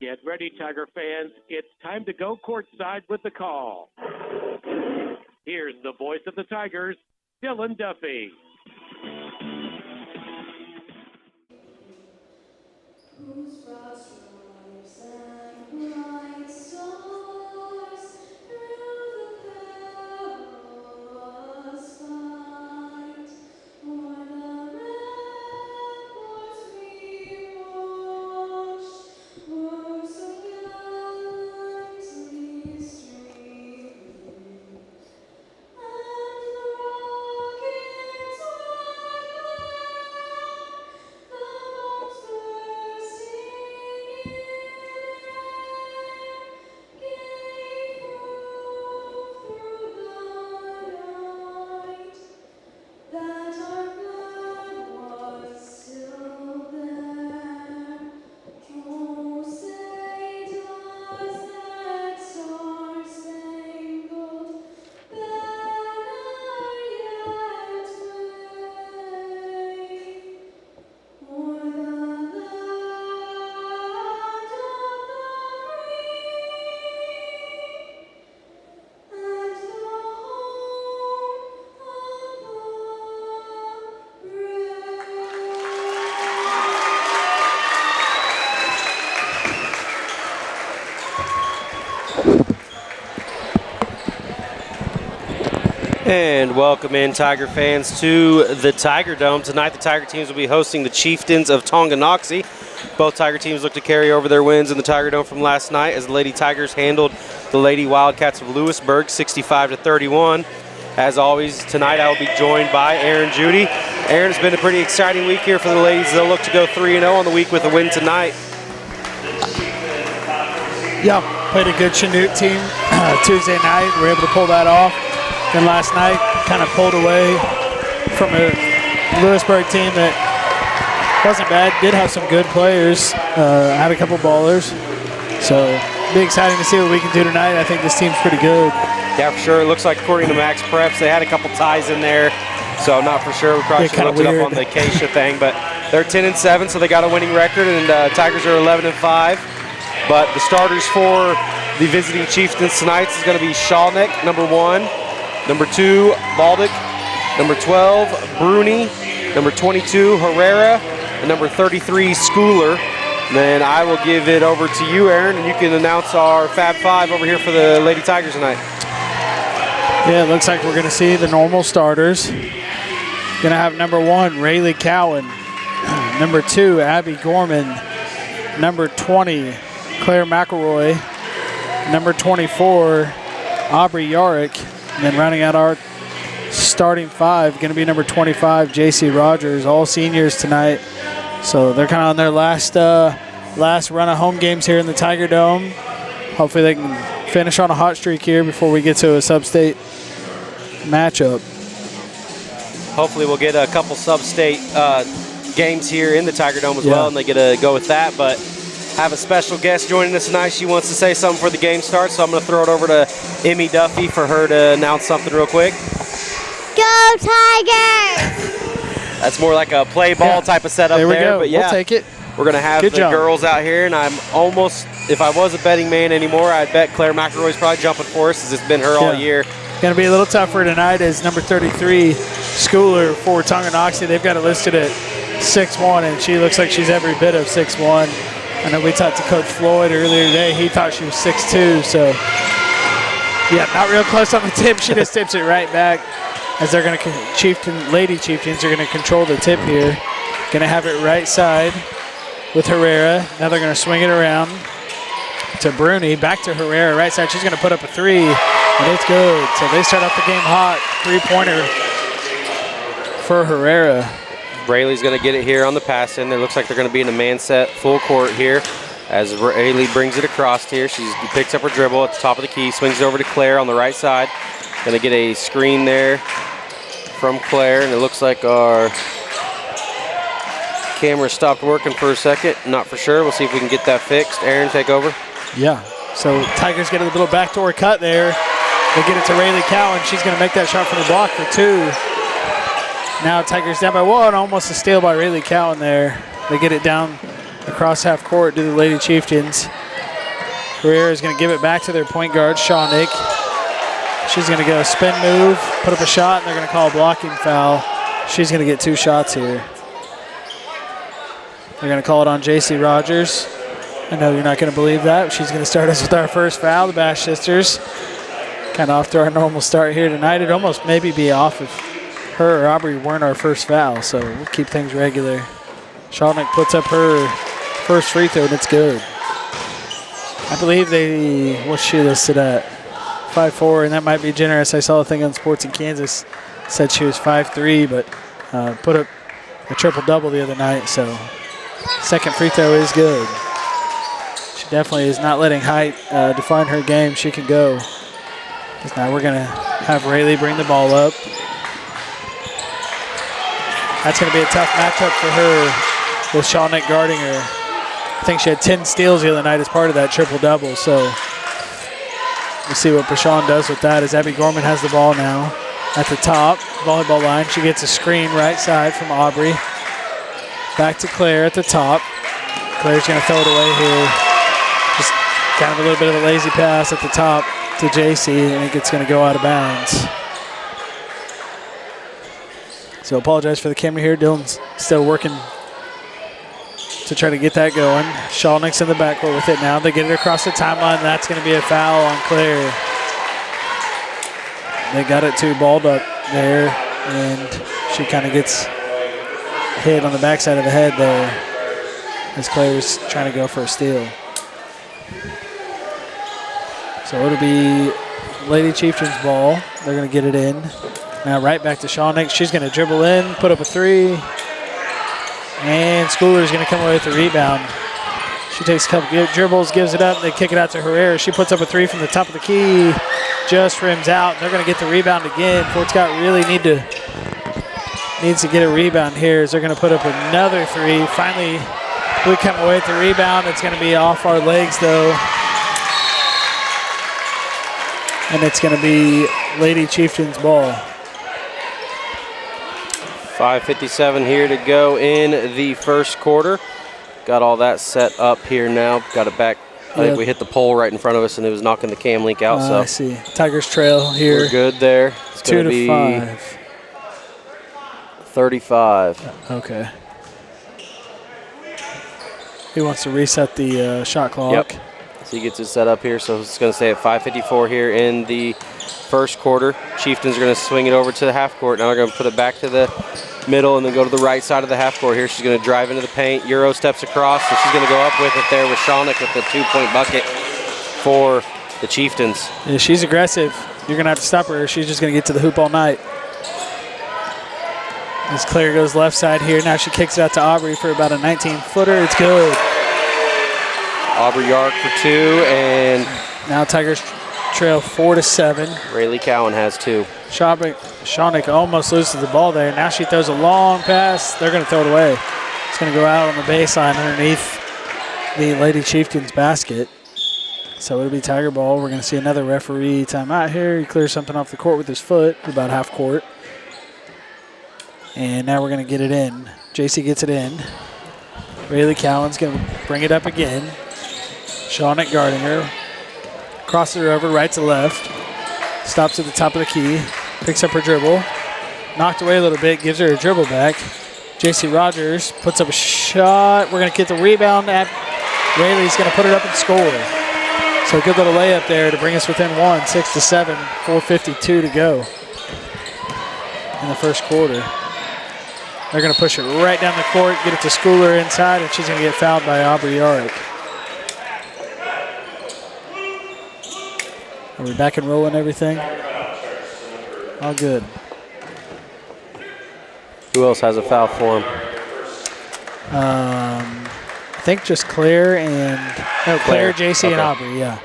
Get ready, Tiger fans. It's time to go courtside with the call. Here's the voice of the Tigers, Dylan Duffy. Whose broad stripes and bright stars through the perilous fight, o'er the ramparts we watched, were so gallantly streaming, and the rockets were the bombs bursting in gave proof through the night that our blood was still there. Oh, say does that star-spangled banner yet wave o'er the land of the free and the And welcome in, Tiger fans, to the Tiger Dome. Tonight, the Tiger teams will be hosting the Chieftains of Tonganoxie. Both Tiger teams look to carry over their wins in the Tiger Dome from last night as the Lady Tigers handled the Lady Wildcats of Lewisburg 65-31. As always, tonight I will be joined by Aaron Judy. Aaron, it's been a pretty exciting week here for the ladies. They'll look to go 3-0 on the week with a win tonight. Yeah, played a good Chinook team Tuesday night. We were able to pull that off. Then last night, kind of pulled away from a Lewisburg team that wasn't bad. Did have some good players. Had a couple ballers. So, be exciting to see what we can do tonight. I think this team's pretty good. Yeah, for sure. It looks like according to Max Preps, they had a couple ties in there. So, I'm not for sure. We probably should have looked it up on the Acacia thing. But they're 10-7, so they got a winning record. And Tigers are 11-5. But the starters for the visiting Chieftains tonight is going to be Shawnick, number 1. Number 2, Baldick. Number 12, Bruni. Number 22, Herrera. And number 33, Schooler. Then I will give it over to you, Aaron, and you can announce our Fab Five over here for the Lady Tigers tonight. Yeah, it looks like we're going to see the normal starters. Going to have number 1, Rayleigh Cowan. Number 2, Abby Gorman. Number 20, Claire McElroy. Number 24, Aubrey Yarick. And then rounding out our starting 5, going to be number 25, J.C. Rogers. All seniors tonight. So they're kind of on their last run of home games here in the Tiger Dome. Hopefully they can finish on a hot streak here before we get to a sub-state matchup. Hopefully we'll get a couple sub-state games here in the Tiger Dome as well, and they get to go with that. But have a special guest joining us tonight. She wants to say something before the game starts, so I'm going to throw it over to Emmy Duffy for her to announce something real quick. Go Tigers! That's more like a play ball type of setup there. We go. But yeah, we'll take it. We're going to have the girls out here, and I'm almost, if I was a betting man anymore, I'd bet Claire McElroy's probably jumping for us, as it's been her all year. Going to be a little tougher tonight as number 33, Schooler for Tonganoxie. They've got it listed at 6'1", and she looks like she's every bit of 6'1". I know we talked to Coach Floyd earlier today. He thought she was 6'2", so yeah, not real close on the tip. She just tips it right back as they're going to, Lady Chieftains are going to control the tip here. Going to have it right side with Herrera. Now they're going to swing it around to Bruni. Back to Herrera, right side. She's going to put up a 3, and it's good. So they start off the game hot. 3-pointer for Herrera. Rayleigh's going to get it here on the pass in. It looks like they're going to be in a man set full court here as Rayleigh brings it across here. She picks up her dribble at the top of the key, swings it over to Claire on the right side. Going to get a screen there from Claire, and it looks like our camera stopped working for a second. Not for sure. We'll see if we can get that fixed. Aaron, take over. Yeah. So Tigers get a little backdoor cut there. They get it to Rayleigh Cowan. She's going to make that shot from the block for 2. Now Tigers down by 1, almost a steal by Rayleigh Cowan there. They get it down across half court to the Lady Chieftains. Herrera is going to give it back to their point guard, Shawnick. She's going to go spin move, put up a shot, and they're going to call a blocking foul. She's going to get 2 shots here. They're going to call it on J.C. Rogers. I know you're not going to believe that. She's going to start us with our first foul, the Bash sisters. Kind of off to our normal start here tonight. It'd almost maybe be off if her or Aubrey weren't our first foul, so we'll keep things regular. Shawnick puts up her first free throw, and it's good. I believe what's she listed at? 5'4", and that might be generous. I saw a thing on Sports in Kansas said she was 5'3", but put up a triple-double the other night, so second free throw is good. She definitely is not letting height define her game. She can go. Because now we're going to have Rayleigh bring the ball up. That's going to be a tough matchup for her with Shawnick guarding her. I think she had 10 steals the other night as part of that triple-double, so we'll see what Prashawn does with that as Abby Gorman has the ball now at the top, volleyball line. She gets a screen right side from Aubrey. Back to Claire at the top. Claire's going to throw it away here. Just kind of a little bit of a lazy pass at the top to JC. I think it's going to go out of bounds. So apologize for the camera here. Dylan's still working to try to get that going. Shawnick's in the backcourt with it now. They get it across the timeline. That's going to be a foul on Claire. They got it to Balduck there, and she kind of gets hit on the backside of the head there as Claire's trying to go for a steal. So it'll be Lady Chieftains ball. They're going to get it in. Now right back to Shawnick. She's going to dribble in, put up a 3. And Schooler's going to come away with the rebound. She takes a couple dribbles, gives it up. They kick it out to Herrera. She puts up a 3 from the top of the key. Just rims out. They're going to get the rebound again. Fort Scott really needs to get a rebound here as they're going to put up another 3. Finally, we come away with the rebound. It's going to be off our legs, though. And it's going to be Lady Chieftains ball. 5:57 here to go in the first quarter. Got all that set up here now. Got it back. I think we hit the pole right in front of us, and it was knocking the cam link out. So I see. Tigers trail here. We're good there. It's 2 to 5. 35. Okay. He wants to reset the shot clock. Yep. So he gets it set up here. So it's going to stay at 5:54 here in the first quarter. Chieftains are going to swing it over to the half court. Now they're going to put it back to the middle and then go to the right side of the half court here. She's going to drive into the paint. Euro steps across, so she's going to go up with it there with Shawnick with the 2-point bucket for the Chieftains. Yeah, she's aggressive. You're going to have to stop her. She's just going to get to the hoop all night. As Claire goes left side here. Now she kicks it out to Aubrey for about a 19-footer. It's good. Aubrey Yark for 2, and now Tigers trail 4 to 7. Rayleigh Cowan has 2. Shawnick almost loses the ball there. Now she throws a long pass. They're going to throw it away. It's going to go out on the baseline underneath the Lady Chieftains basket. So it'll be Tiger ball. We're going to see another referee timeout here. He clears something off the court with his foot, about half court. And now we're going to get it in. JC gets it in. Rayleigh Cowan's going to bring it up again. Shawnick guarding her. Crosses her over right to left. Stops at the top of the key. Picks up her dribble. Knocked away a little bit. Gives her a dribble back. J.C. Rogers puts up a shot. We're going to get the rebound. Rayleigh's going to put it up and score. So a good little layup there to bring us within 1, 6 to 7. 4:52 to go in the first quarter. They're going to push it right down the court, get it to Schooler inside, and she's going to get fouled by Aubrey Yarrick. Are we back and rolling everything? All good. Who else has a foul for him? I think just Claire and Claire, JC, okay. And Aubrey. Yeah.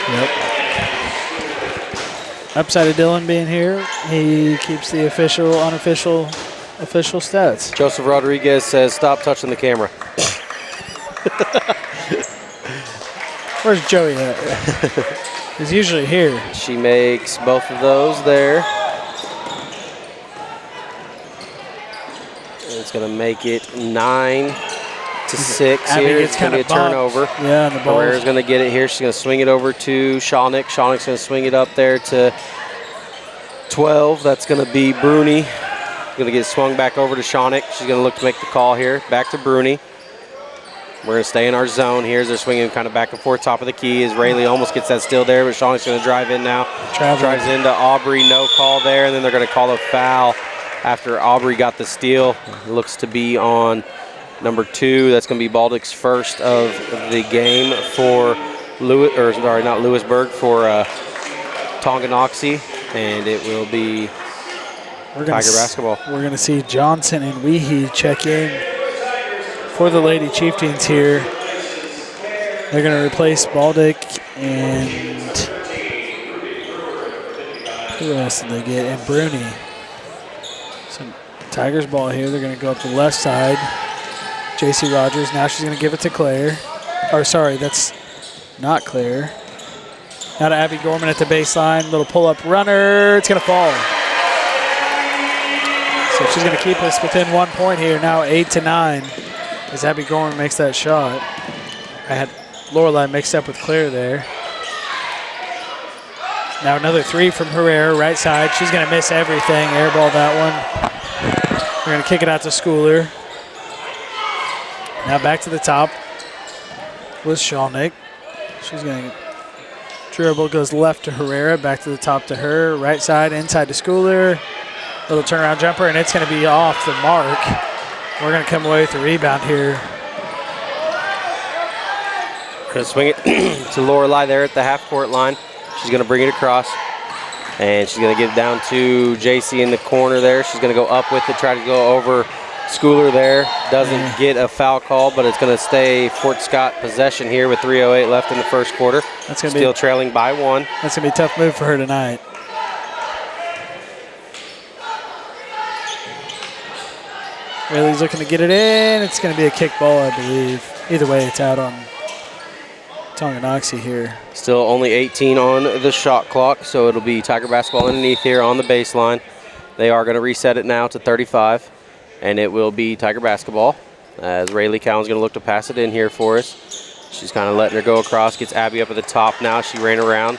Yep. Upside of Dylan being here, he keeps the unofficial stats. Joseph Rodriguez says, "Stop touching the camera." Where's Joey at? He's usually here. She makes both of those there. It's going to make it 9 to 6 Abby here. gets It's going to be a kinda bumped. turnover. Yeah, and the ball. Herrera's going to get it here. She's going to swing it over to Shawnick. Shawnick's going to swing it up there to 12. That's going to be Bruni. Going to get swung back over to Shawnick. She's going to look to make the call here. Back to Bruni. We're going to stay in our zone here as they're swinging kind of back and forth top of the key as Rayleigh almost gets that steal there, but Shawnick's going to drive in now. Drives into Aubrey, no call there, and then they're going to call a foul after Aubrey got the steal. Looks to be on number 2. That's going to be Baldick's first of the game for Lewisburg, for Tonganoxie, and it will be Tiger basketball. We're going to see Johnson and Weehee check in for the Lady Chieftains here. They're going to replace Baldick and who else did they get? And Bruni. Some Tigers ball here. They're going to go up the left side. JC Rogers. Now she's going to give it to Claire. Or sorry, that's not Claire. Now to Abby Gorman at the baseline. Little pull-up runner. It's going to fall. So she's going to keep us within 1 point here. Now 8-9 as Abby Gorman makes that shot. I had Lorelei mixed up with Claire there. Now another 3 from Herrera, right side. She's going to miss everything. Airball that one. We're going to kick it out to Schooler. Now back to the top with Shawnick. She's going to dribble, goes left to Herrera, back to the top to her. Right side, inside to Schooler. Little turnaround jumper, and it's going to be off the mark. We're going to come away with a rebound here. Going to swing it to Lorelei there at the half-court line. She's going to bring it across, and she's going to get it down to JC in the corner there. She's going to go up with it, try to go over Schooler there. Doesn't get a foul call, but it's going to stay Fort Scott possession here with 3:08 left in the first quarter. That's going to Still trailing by 1. That's going to be a tough move for her tonight. Rayleigh's looking to get it in. It's going to be a kick ball, I believe. Either way, it's out on Tonganoxie here. Still only 18 on the shot clock, so it'll be Tiger basketball underneath here on the baseline. They are going to reset it now to 35, and it will be Tiger basketball as Rayleigh Cowan's going to look to pass it in here for us. She's kind of letting her go across, gets Abby up at the top now. She ran around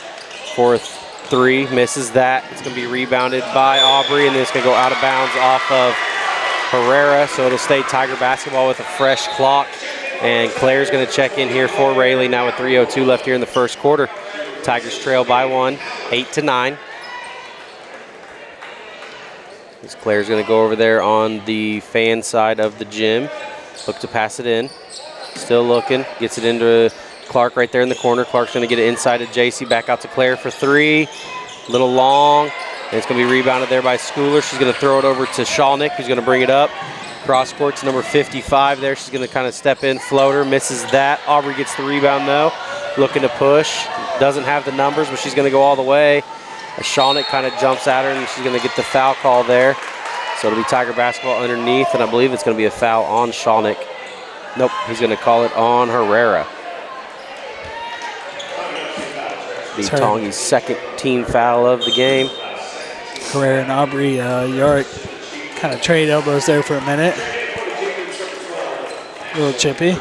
for 3, misses that. It's going to be rebounded by Aubrey, and then it's going to go out of bounds off of Herrera, so it'll stay Tiger basketball with a fresh clock. And Claire's going to check in here for Rayleigh now with 3:02 left here in the first quarter. Tigers trail by 1, 8-9. As Claire's going to go over there on the fan side of the gym. Look to pass it in. Still looking. Gets it into Clark right there in the corner. Clark's going to get it inside of JC. Back out to Claire for 3. Little long. And it's going to be rebounded there by Schooler. She's going to throw it over to Shawnick, who's going to bring it up. Cross court to number 55 there. She's going to kind of step in, floater, misses that. Aubrey gets the rebound though. Looking to push. Doesn't have the numbers, but she's going to go all the way. Shawnick kind of jumps at her, and she's going to get the foul call there. So it'll be Tiger basketball underneath, and I believe it's going to be a foul on Shawnick. Nope, he's going to call it on Herrera. Be Tongi's second team foul of the game. Herrera and Aubrey Yarick kind of trade elbows there for a minute. A little chippy.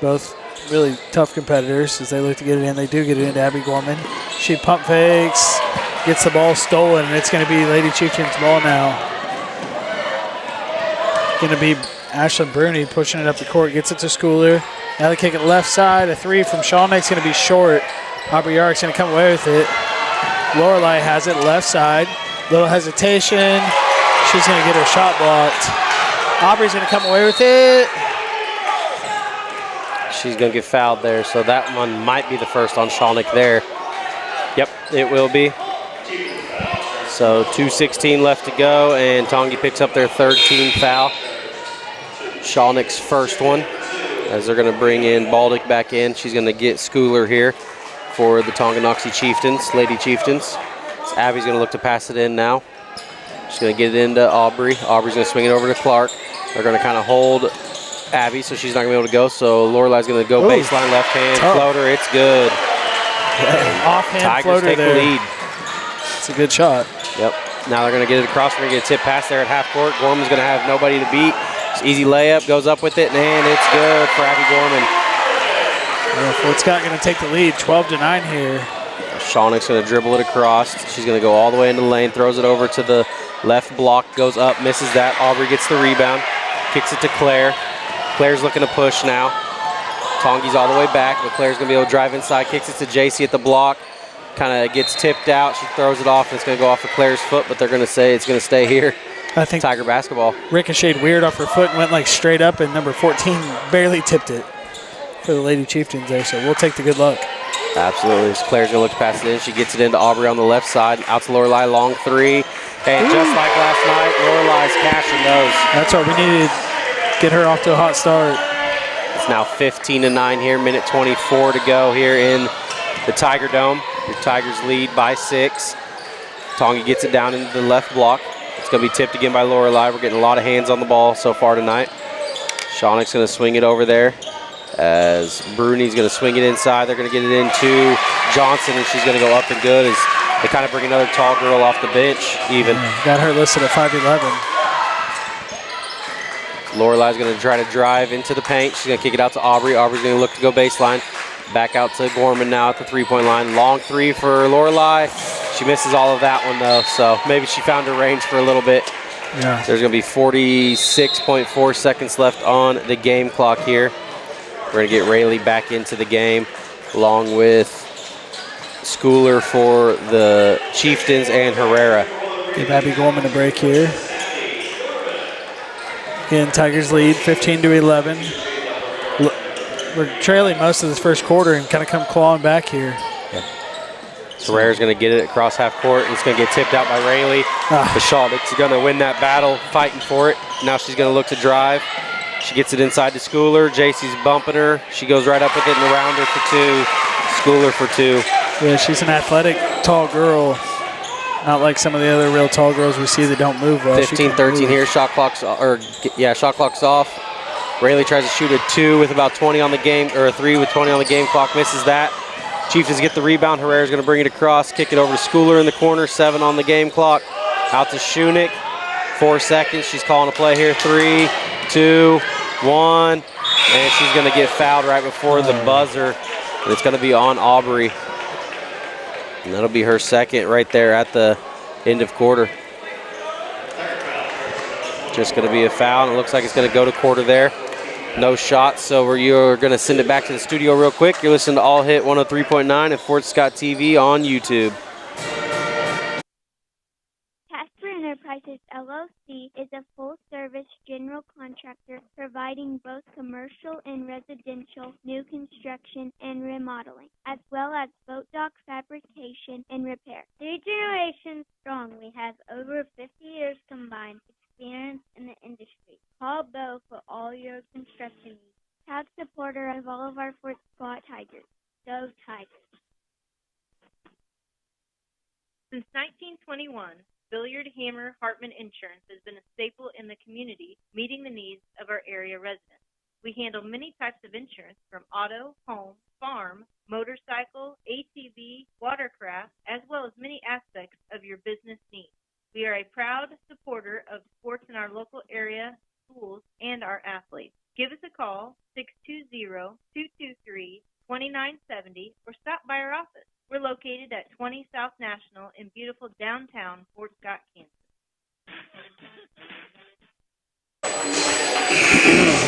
Both really tough competitors as they look to get it in. They do get it into Abby Gorman. She pump fakes, gets the ball stolen, and it's going to be Lady Chieftains ball now. Going to be Ashlyn Bruni pushing it up the court, gets it to Schooler. Now they kick it left side. A 3 from Shawnick's going to be short. Aubrey Yarick's going to come away with it. Lorelei has it left side. Little hesitation. She's going to get her shot blocked. Aubrey's going to come away with it. She's going to get fouled there, so that one might be the first on Shawnick there. Yep, it will be. So 2:16 left to go, and Tongi picks up their third team foul. Shawnick's first one, as they're going to bring in Baldick back in. She's going to get Schooler here for the Tonganoxie Chieftains, Lady Chieftains. So Abby's going to look to pass it in now. She's going to get it into Aubrey. Aubrey's going to swing it over to Clark. They're going to kind of hold Abby, so she's not going to be able to go. So Lorelei's going to go baseline left hand floater. It's good. Offhand Tigers floater take there. the lead. It's a good shot. Yep. Now they're going to get it across. We're going to get a tip pass there at half court. Gorman's going to have nobody to beat. Easy layup, goes up with it, and it's good for Abby Gorman. Yeah, Fort Scott going to take the lead, 12-9 here. Shawnick's going to dribble it across. She's going to go all the way into the lane, throws it over to the left block, goes up, misses that. Aubrey gets the rebound, kicks it to Claire. Claire's looking to push now. Tongie's all the way back, but Claire's going to be able to drive inside, kicks it to JC at the block. Kind of gets tipped out. She throws it off, and it's going to go off of Claire's foot, but they're going to say it's going to stay here. I think Tiger basketball. Ricocheted weird off her foot and went like straight up, and number 14 barely tipped it for the Lady Chieftains there, so we'll take the good luck. Absolutely. Claire's going to look to pass it in. She gets it into Aubrey on the left side. Out to Lorelei, long three. And just like last night, Lorelei's cashing those. That's what we needed. Get her off to a hot start. It's now 15-9 here. Minute 24 to go here in the Tiger Dome. Your Tigers lead by 6. Tongi gets it down into the left block. It's going to be tipped again by Lorelei. We're getting a lot of hands on the ball so far tonight. Shawnick's going to swing it over there as Bruni's going to swing it inside. They're going to get it into Johnson, and she's going to go up and good as they kind of bring another tall girl off the bench even. Got her listed at 5'11". Lorelei's going to try to drive into the paint. She's going to kick it out to Aubrey. Aubrey's going to look to go baseline. Back out to Gorman now at the three-point line. Long three for Lorelei. She misses all of that one, though, so maybe she found her range for a little bit. Yeah. There's going to be 46.4 seconds left on the game clock here. We're going to get Rayleigh back into the game along with Schooler for the Chieftains and Herrera. Give Abby Gorman a break here. Again, Tigers lead 15-11. We're trailing most of this first quarter and kind of come clawing back here. Yeah. So Herrera's going to get it across half court, and it's going to get tipped out by Rayleigh. But Shawnick's going to win that battle, fighting for it. Now she's going to look to drive. She gets it inside to Schooler. JC's bumping her. She goes right up with it and around her for 2. Schooler for 2. Yeah, she's an athletic, tall girl. Not like some of the other real tall girls we see that don't move well. 15-13 here. Shot clock's off. Rayleigh tries to shoot a 2 with about 20 on the game, or a 3 with 20 on the game clock, misses that. Chieftains get the rebound. Herrera's going to bring it across, kick it over to Schooler in the corner, 7 on the game clock. Out to Shunick, 4 seconds. She's calling a play here. 3, 2, 1, and she's going to get fouled right before the buzzer. And it's going to be on Aubrey. And that'll be her second right there at the end of quarter. Just going to be a foul, and it looks like it's going to go to quarter there. No shots, so you're going to send it back to the studio real quick. You're listening to All Hit 103.9 and Fort Scott TV on YouTube. Casper Enterprises LLC is a full-service general contractor providing both commercial and residential new construction and remodeling, as well as boat dock fabrication and repair. 3 generations strong, we have over 50 years combined experience in the industry. Call Bo for all your construction needs. Proud supporter of all of our Fort Scott Tigers. Go Tigers. Since 1921, Billiard Hammer Hartman Insurance has been a staple in the community, meeting the needs of our area residents. We handle many types of insurance from auto, home, farm, motorcycle, ATV, watercraft, as well as many aspects of your business needs. We are a proud supporter of sports in our local area, schools, and our athletes. Give us a call, 620-223-2970, or stop by our office. We're located at 20 South National in beautiful downtown Fort Scott, Kansas.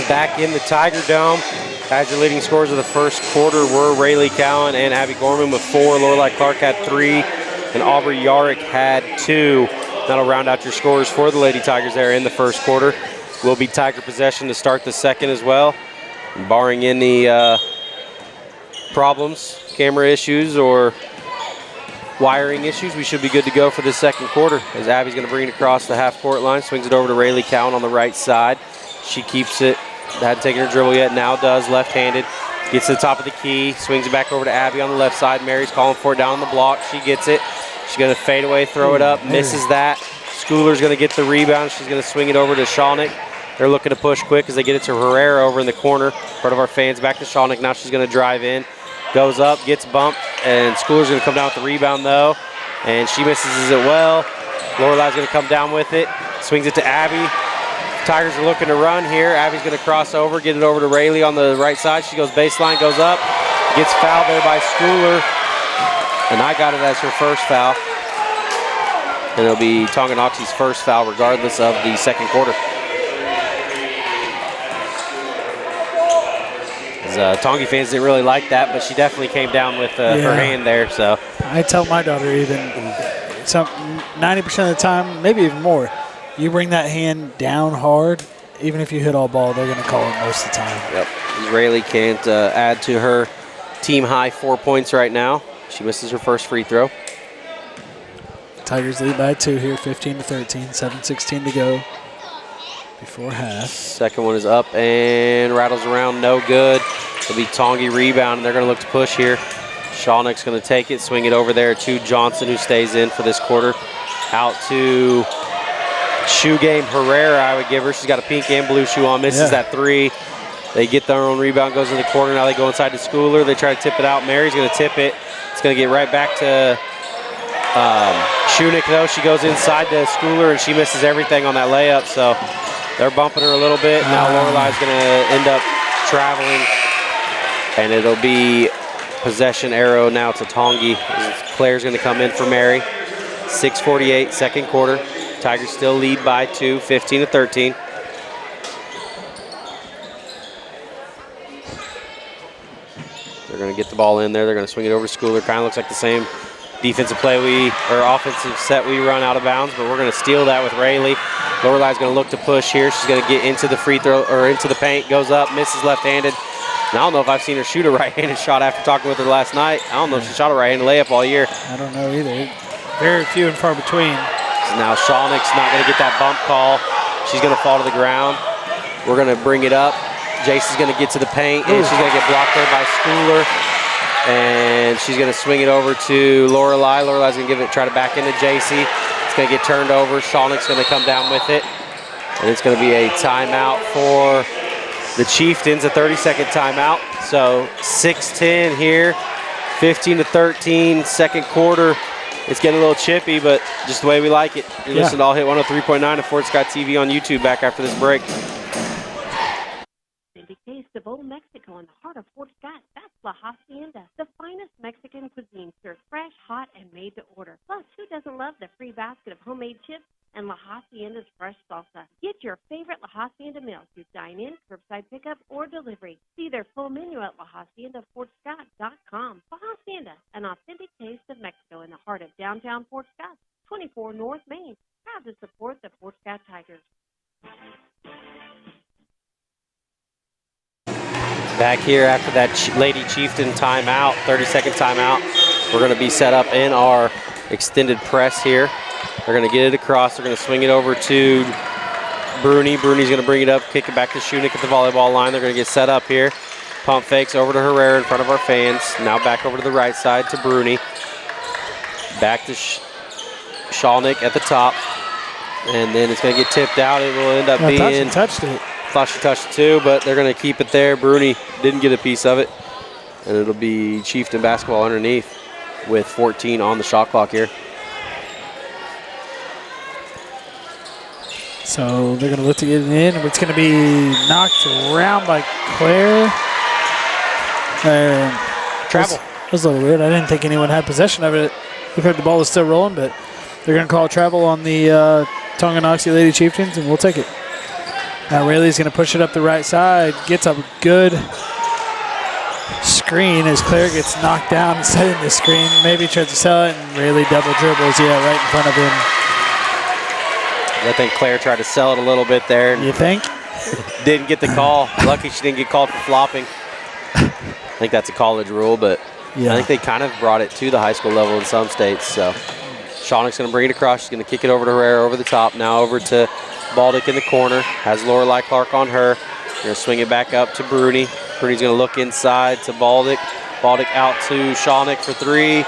Back in the Tiger Dome. As your leading scorers of the first quarter were Rayleigh Cowan and Abby Gorman with 4. Lorelei Clark had 3, and Aubrey Yarick had 2. That'll round out your scores for the Lady Tigers there in the first quarter. Will be Tiger possession to start the second as well. Barring any problems, camera issues, or wiring issues, we should be good to go for the second quarter. As Abby's going to bring it across the half-court line, swings it over to Rayleigh Cowan on the right side. She keeps it. Hadn't taken her dribble yet, now does, left-handed. Gets to the top of the key, swings it back over to Abby on the left side. Mary's calling for it down on the block. She gets it. She's going to fade away, throw it up, misses that. Schooler's going to get the rebound. She's going to swing it over to Shawnick. They're looking to push quick as they get it to Herrera over in the corner. Part of our fans back to Shawnick. Now she's going to drive in. Goes up, gets bumped, and Schooler's going to come down with the rebound, though. And she misses it well. Lorelei's going to come down with it. Swings it to Abby. Tigers are looking to run here. Abby's going to cross over, get it over to Rayleigh on the right side. She goes baseline, goes up, gets fouled there by Schooler. And I got it as her first foul. And it'll be Tonganoxie's first foul regardless of the second quarter. Tongi fans didn't really like that, but she definitely came down with her hand there. So I tell my daughter even 90% of the time, maybe even more, you bring that hand down hard, even if you hit all ball, they're going to call it most of the time. Yep. Rayleigh can't add to her team high 4 points right now. She misses her first free throw. Tigers lead by 2 here, 15-13, 7:16 to go before half. Second one is up and rattles around, no good. It'll be Tongi rebound, and they're going to look to push here. Shawnick's going to take it, swing it over there to Johnson, who stays in for this quarter. Out to shoe game Herrera, I would give her. She's got a pink and blue shoe on, misses that three. They get their own rebound, goes in the corner. Now they go inside to Schooler. They try to tip it out. Mary's going to tip it. It's going to get right back to Shunick, though. She goes inside to Schooler, and she misses everything on that layup. So they're bumping her a little bit. Now Lorelei's going to end up traveling, and it'll be possession arrow now to Tongi. Claire's going to come in for Mary. 6:48, second quarter. Tigers still lead by 2, 15-13. They're going to get the ball in there. They're going to swing it over to Schooler. Kind of looks like the same defensive play or offensive set we run out of bounds, but we're going to steal that with Rayleigh. Lorelei's going to look to push here. She's going to get into the free throw or into the paint. Goes up, misses left-handed. And I don't know if I've seen her shoot a right-handed shot after talking with her last night. I don't know if she shot a right-handed layup all year. I don't know either. Very few and far between. So now Shawnick's not going to get that bump call. She's going to fall to the ground. We're going to bring it up. Jason's going to get to the paint, and she's going to get blocked there by Schooler. And she's going to swing it over to Lorelei. Lorelei's going to try to back into JC. It's going to get turned over. Shawnick's going to come down with it. And it's going to be a timeout for the Chieftains, a 30-second timeout. So 6:10 here, 15-13, second quarter. It's getting a little chippy, but just the way we like it. You're listening to All Hit 103.9 of Fort Scott TV on YouTube back after this break. The taste of old Mexico in the heart of Fort Scott. That's La Hacienda, the finest Mexican cuisine served fresh, hot, and made to order. Plus, who doesn't love the free basket of homemade chips and La Hacienda's fresh salsa? Get your favorite La Hacienda meal through dine-in, curbside pickup, or delivery. See their full menu at LaHaciendaFortScott.com. La Hacienda, an authentic taste of Mexico in the heart of downtown Fort Scott, 24 North Main. Proud to support the Fort Scott Tigers. Back here after that Lady Chieftain timeout, 30-second timeout. We're going to be set up in our extended press here. They're going to get it across. They're going to swing it over to Bruni. Bruni's going to bring it up, kick it back to Shunick at the volleyball line. They're going to get set up here. Pump fakes over to Herrera in front of our fans. Now back over to the right side to Bruni. Back to Shawnick at the top. And then it's going to get tipped out. It will end up being... touched it. Thought she touched it too, but they're going to keep it there. Bruni didn't get a piece of it. And it'll be Chieftain basketball underneath with 14 on the shot clock here. So they're going to look to get it in. It's going to be knocked around by Claire. Travel. That was a little weird. I didn't think anyone had possession of it. Looked like the ball was still rolling, but they're going to call travel on the Tonganoxie Lady Chieftains, and we'll take it. Now Rayleigh's going to push it up the right side. Gets a good screen as Claire gets knocked down and set in the screen. Maybe tries to sell it, and Rayleigh double dribbles, right in front of him. I think Claire tried to sell it a little bit there. You think? Didn't get the call. Lucky she didn't get called for flopping. I think that's a college rule, but I think they kind of brought it to the high school level in some states. So Shawnick's going to bring it across. She's going to kick it over to Herrera over the top. Now over to Baldick in the corner. Has Lorelei Clark on her. Going to swing it back up to Bruni. Bruni's going to look inside to Baldick. Baldick out to Shawnick for three.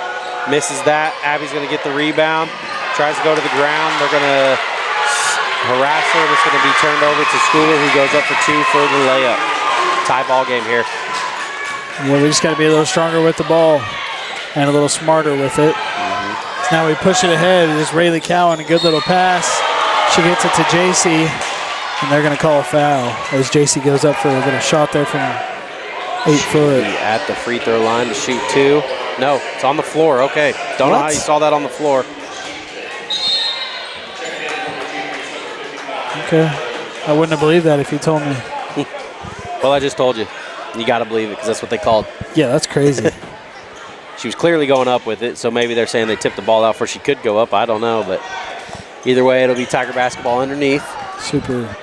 Misses that. Abby's going to get the rebound. Tries to go to the ground. They're going to harass her. It's going to be turned over to Schooler, who goes up for two for the layup. Tie ball game here. Yeah, we just got to be a little stronger with the ball and a little smarter with it. So now we push it ahead. It's Rayleigh Cowan, a good little pass. She gets it to JC. And they're going to call a foul as JC goes up for a little shot there from 8 foot. At the free throw line to shoot 2. No, it's on the floor. Okay. Don't know how you saw that on the floor. Okay. I wouldn't have believed that if you told me. Well, I just told you. You got to believe it because that's what they called. Yeah, that's crazy. She was clearly going up with it, so maybe they're saying they tipped the ball out before she could go up. I don't know, but either way, it'll be Tiger basketball underneath. Super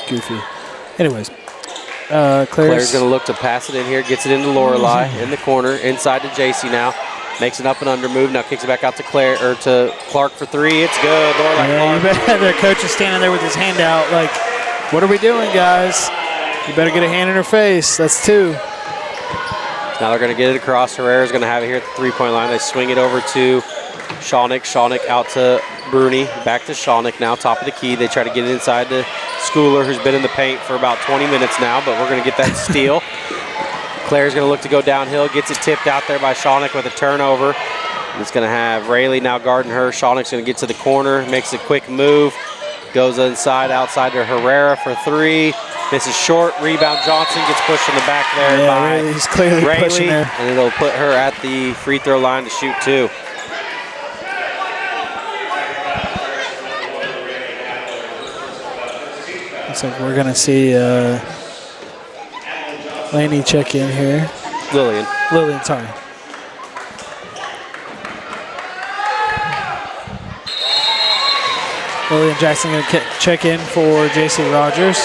goofy. Anyways, Claire's going to look to pass it in here, gets it into Lorelei in the corner, inside to JC now. Makes an up and under move, now kicks it back out to to Clark for 3. It's good. Lorelei yeah, Clark. their coach is standing there with his hand out like, what are we doing, guys? You better get a hand in her face. That's 2. Now they're going to get it across. Herrera's going to have it here at the three-point line. They swing it over to Shawnick. Shawnick out to Bruni. Back to Shawnick now, top of the key. They try to get it inside to Schooler, who's been in the paint for about 20 minutes now, but we're going to get that steal. Claire's going to look to go downhill. Gets it tipped out there by Shawnick with a turnover. And it's going to have Rayleigh now guarding her. Shawnick's going to get to the corner, makes a quick move. Goes inside, outside to Herrera for 3. This is short. Rebound. Johnson gets pushed in the back there by he's clearly pushing her. And it'll put her at the free throw line to shoot 2. Looks like we're going to see Laney check in here. Lillian, sorry. Lillian Jackson going to check in for J.C. Rogers.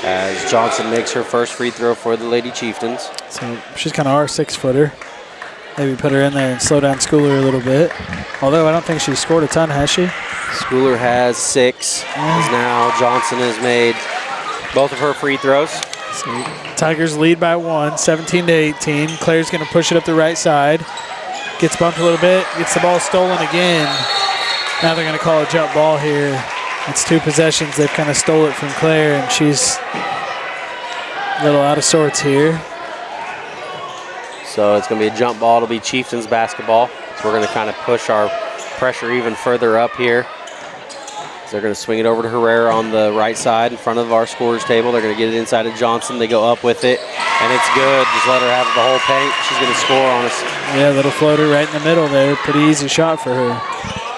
As Johnson makes her first free throw for the Lady Chieftains. So she's kind of our 6-footer. Maybe put her in there and slow down Schooler a little bit. Although I don't think she's scored a ton, has she? Schooler has 6. As now Johnson has made both of her free throws. So Tigers lead by 1, 17-18. Claire's going to push it up the right side. Gets bumped a little bit, gets the ball stolen again. Now they're going to call a jump ball here. It's 2 possessions. They've kind of stole it from Claire, and she's a little out of sorts here. So it's going to be a jump ball. It'll be Chieftains basketball. So we're going to kind of push our pressure even further up here. So they're going to swing it over to Herrera on the right side in front of our scorer's table. They're going to get it inside of Johnson. They go up with it, and it's good. Just let her have the whole paint. She's going to score on us. Yeah, little floater right in the middle there. Pretty easy shot for her.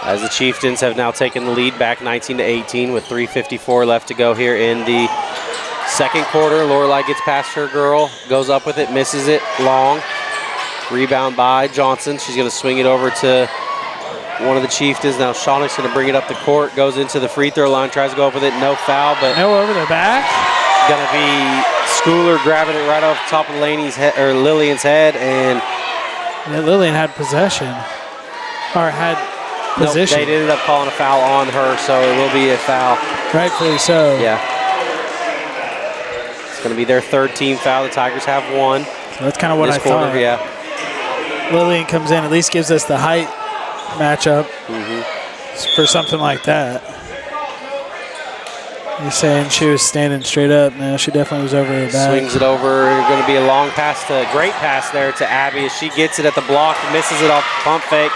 As the Chieftains have now taken the lead back 19-18 with 3:54 left to go here in the second quarter. Lorelei gets past her girl, goes up with it, misses it long. Rebound by Johnson. She's going to swing it over to one of the Chieftains. Now Shawnick's going to bring it up the court, goes into the free throw line, tries to go up with it, no foul, but no over the back. Going to be Schooler grabbing it right off the top of Lillian's head, and yeah, Lillian had possession, or had position. Nope, they ended up calling a foul on her, so it will be a foul. Rightfully so. Yeah. It's going to be their 3rd team foul. The Tigers have 1. So that's kind of what I thought. Yeah. Lillian comes in, at least gives us the height matchup for something like that. You're saying she was standing straight up. No, she definitely was over her back. Swings it over. Going to be a long pass great pass there to Abby as she gets it at the block, misses it off the pump fake.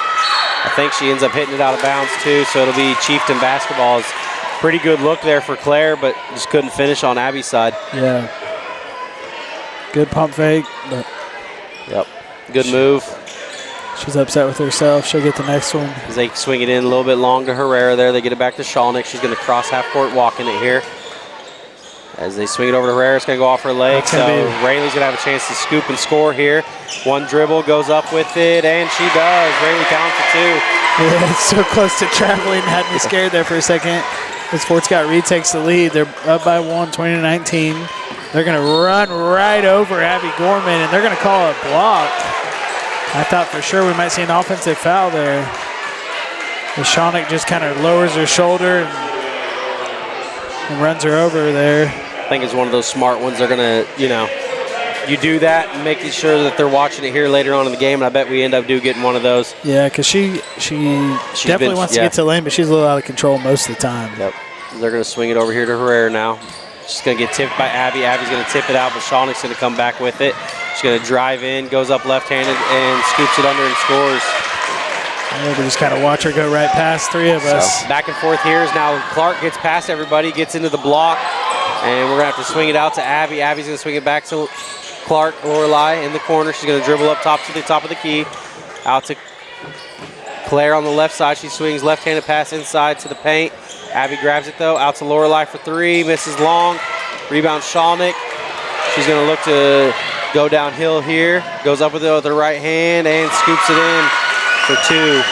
I think she ends up hitting it out of bounds too, so it'll be Chieftain basketball. It's pretty good look there for Claire, but just couldn't finish on Abby's side. Yeah. Good pump fake, but yep. Good move. She's upset with herself. She'll get the next one. As they swing it in a little bit long to Herrera there. They get it back to Shawnick. She's going to cross half court, walking it here. As they swing it over to Herrera, it's going to go off her leg. So Rayleigh's going to have a chance to scoop and score here. One dribble, goes up with it, and she does. Rayleigh counts for 2. Yeah, it's so close to traveling. Had me scared there for a second. As Fort Scott retakes the lead. They're up by 1, 20-19. They're going to run right over Abby Gorman, and they're going to call a block. I thought for sure we might see an offensive foul there. As Shawnick just kind of lowers her shoulder and runs her over there. I think it's one of those smart ones. They're going to, you do that and making sure that they're watching it here later on in the game, and I bet we end up getting one of those. Yeah, because she definitely wants to get to the lane, but she's a little out of control most of the time. Yep. They're going to swing it over here to Herrera now. She's going to get tipped by Abby. Abby's going to tip it out, but Shawnick's going to come back with it. She's going to drive in, goes up left-handed, and scoops it under and scores. We just kind of watch her go right past three of us. So back and forth here is now Clark gets past everybody, gets into the block, and we're going to have to swing it out to Abby. Abby's going to swing it back to Clark. Lorelei in the corner. She's going to dribble up top to the top of the key. Out to Claire on the left side. She swings left-handed pass inside to the paint. Abby grabs it, though. Out to Lorelei for three. Misses long. Rebound Shalnick. She's going to look to go downhill here. Goes up with it with her right hand and scoops it in for two.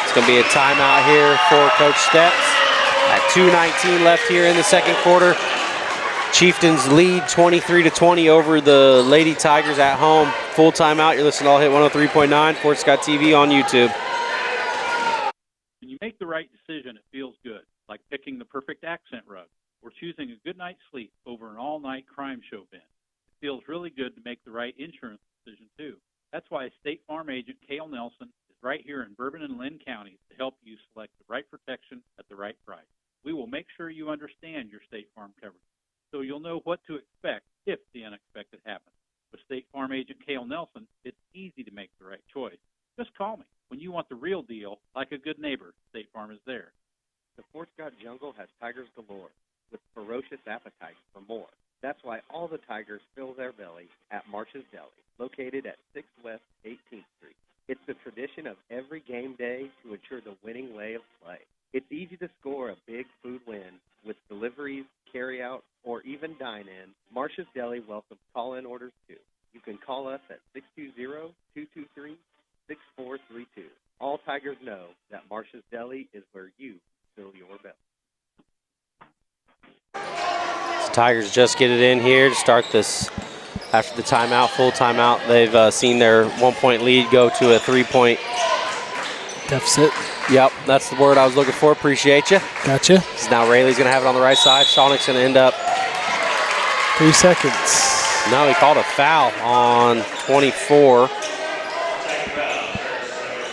It's going to be a timeout here for Coach Steps. At 2:19 left here in the second quarter. Chieftains lead 23-20 over the Lady Tigers at home. Full timeout. You're listening to All Hit 103.9, Fort Scott TV on YouTube. When you make the right decision, it feels good, like picking the perfect accent rug or choosing a good night's sleep over an all-night crime show binge. It feels really good to make the right insurance decision, too. That's why State Farm agent Cale Nelson is right here in Bourbon and Lynn counties to help you select the right protection at the right price. We will make sure you understand your State Farm coverage, so you'll know what to expect if the unexpected happens. With State Farm agent Cale Nelson, it's easy to make the right choice. Just call me. When you want the real deal, like a good neighbor, State Farm is there. The Fort Scott jungle has tigers galore, with ferocious appetites for more. That's why all the tigers fill their belly at Marsh's Deli, located at 6 West 18th Street. It's the tradition of every game day to ensure the winning way of play. It's easy to score a big food win with deliveries, carry-out, or even dine-in. Marsh's Deli welcomes call-in orders, too. You can call us at 620-223-6432. All Tigers know that Marsh's Deli is where you fill your belly. So Tigers just get it in here to start this after the timeout, full timeout. They've seen their 1-point lead go to a 3-point deficit. Yep, that's the word I was looking for. Appreciate you. Gotcha. So now Rayleigh's going to have it on the right side. Shawnick's going to end up 3 seconds. No, he called a foul on 24.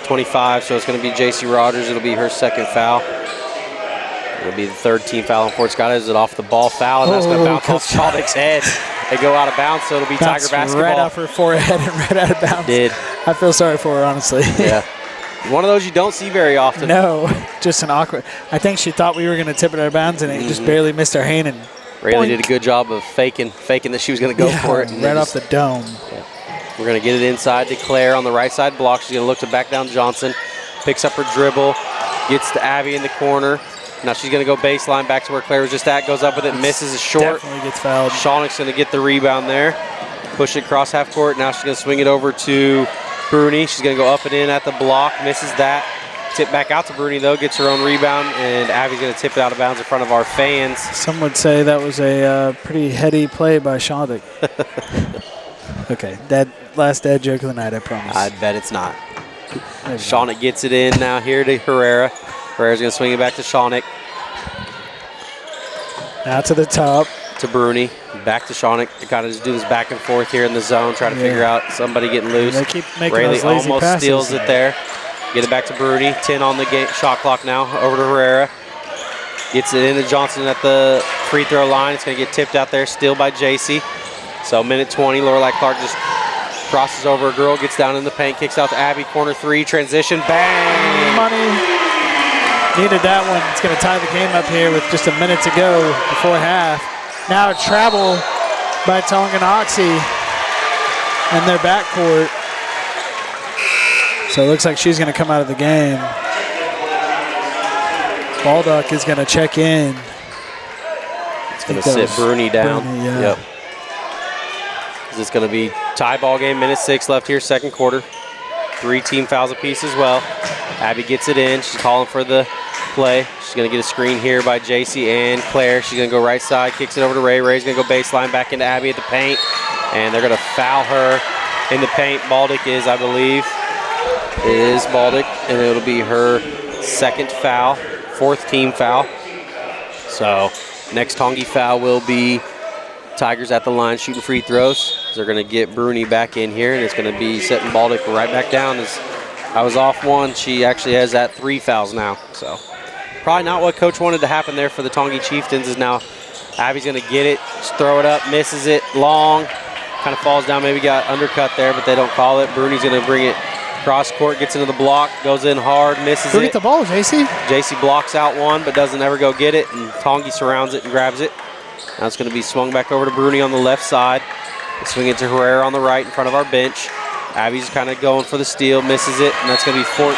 25, so it's going to be J.C. Rogers. It'll be her second foul. It'll be the third team foul on Fort Scott. Is it off the ball foul? And that's going to bounce off Shawnick's head. They go out of bounds, so it'll be Tiger basketball. Right off her forehead and right out of bounds. Did. I feel sorry for her, honestly. Yeah. One of those you don't see very often. No, just an awkward. I think she thought we were going to tip it out of bounds, and it just barely missed her hand. And Rayleigh did a good job of faking that she was going to go for it. And right off the dome. Yeah. We're going to get it inside to Claire on the right side block. She's going to look to back down Johnson. Picks up her dribble. Gets to Abby in the corner. Now she's going to go baseline back to where Claire was just at. Goes up with it. Misses a short. Definitely gets fouled. Shawnick's going to get the rebound there. Push it across half court. Now she's going to swing it over to Bruni. She's going to go up and in at the block. Misses that. Tip back out to Bruni, though. Gets her own rebound. And Abby's going to tip it out of bounds in front of our fans. Some would say that was a pretty heady play by Shawnick. Okay, last dad joke of the night, I promise. I bet it's not. Shawnick gets it in now here to Herrera. Herrera's going to swing it back to Shawnick. Now to the top. To Bruni. Back to Shawnick. They kind of just do this back and forth here in the zone, try to figure out somebody getting loose. They keep making Rayleigh those lazy almost passes. steals it there. Get it back to Bruni. 10 on the game, shot clock now. Over to Herrera. Gets it into Johnson at the free throw line. It's going to get tipped out there. Steal by JC. So minute 20. Lorelei Clark just crosses over a girl. Gets down in the paint. Kicks out to Abby. Corner three. Transition. Bang! Money. Needed that one. It's going to tie the game up here with just a minute to go before half. Now a travel by Tonganoxie and their backcourt. So it looks like she's going to come out of the game. Baldock is going to check in. It's going to sit Bruni down. Bruni, yeah. Yep. It's going to be tie ball game. Minute 6 left here, second quarter. 3 team fouls apiece as well. Abby gets it in. She's calling for the play. She's going to get a screen here by JC and Claire. She's going to go right side, kicks it over to Ray. Ray's going to go baseline back into Abby at the paint, and they're going to foul her in the paint. Baldick is, I believe, Baldick, and it'll be her second foul, 4th team foul. So next Tongi foul will be Tigers at the line shooting free throws. They're going to get Bruni back in here, and it's going to be setting Baldick right back down. As I was off one, she actually has that 3 fouls now. So probably not what Coach wanted to happen there for the Tongi Chieftains. Is now Abby's going to get it, just throw it up, misses it long, kind of falls down, maybe got undercut there, but they don't call it. Bruni's going to bring it Cross court, gets into the block, goes in hard, misses Go it. get the ball, JC. JC blocks out one, but doesn't ever go get it, and Tongi surrounds it and grabs it. Now it's going to be swung back over to Bruni on the left side. Swing it to Herrera on the right in front of our bench. Abby's kind of going for the steal, misses it, and that's going to be 14.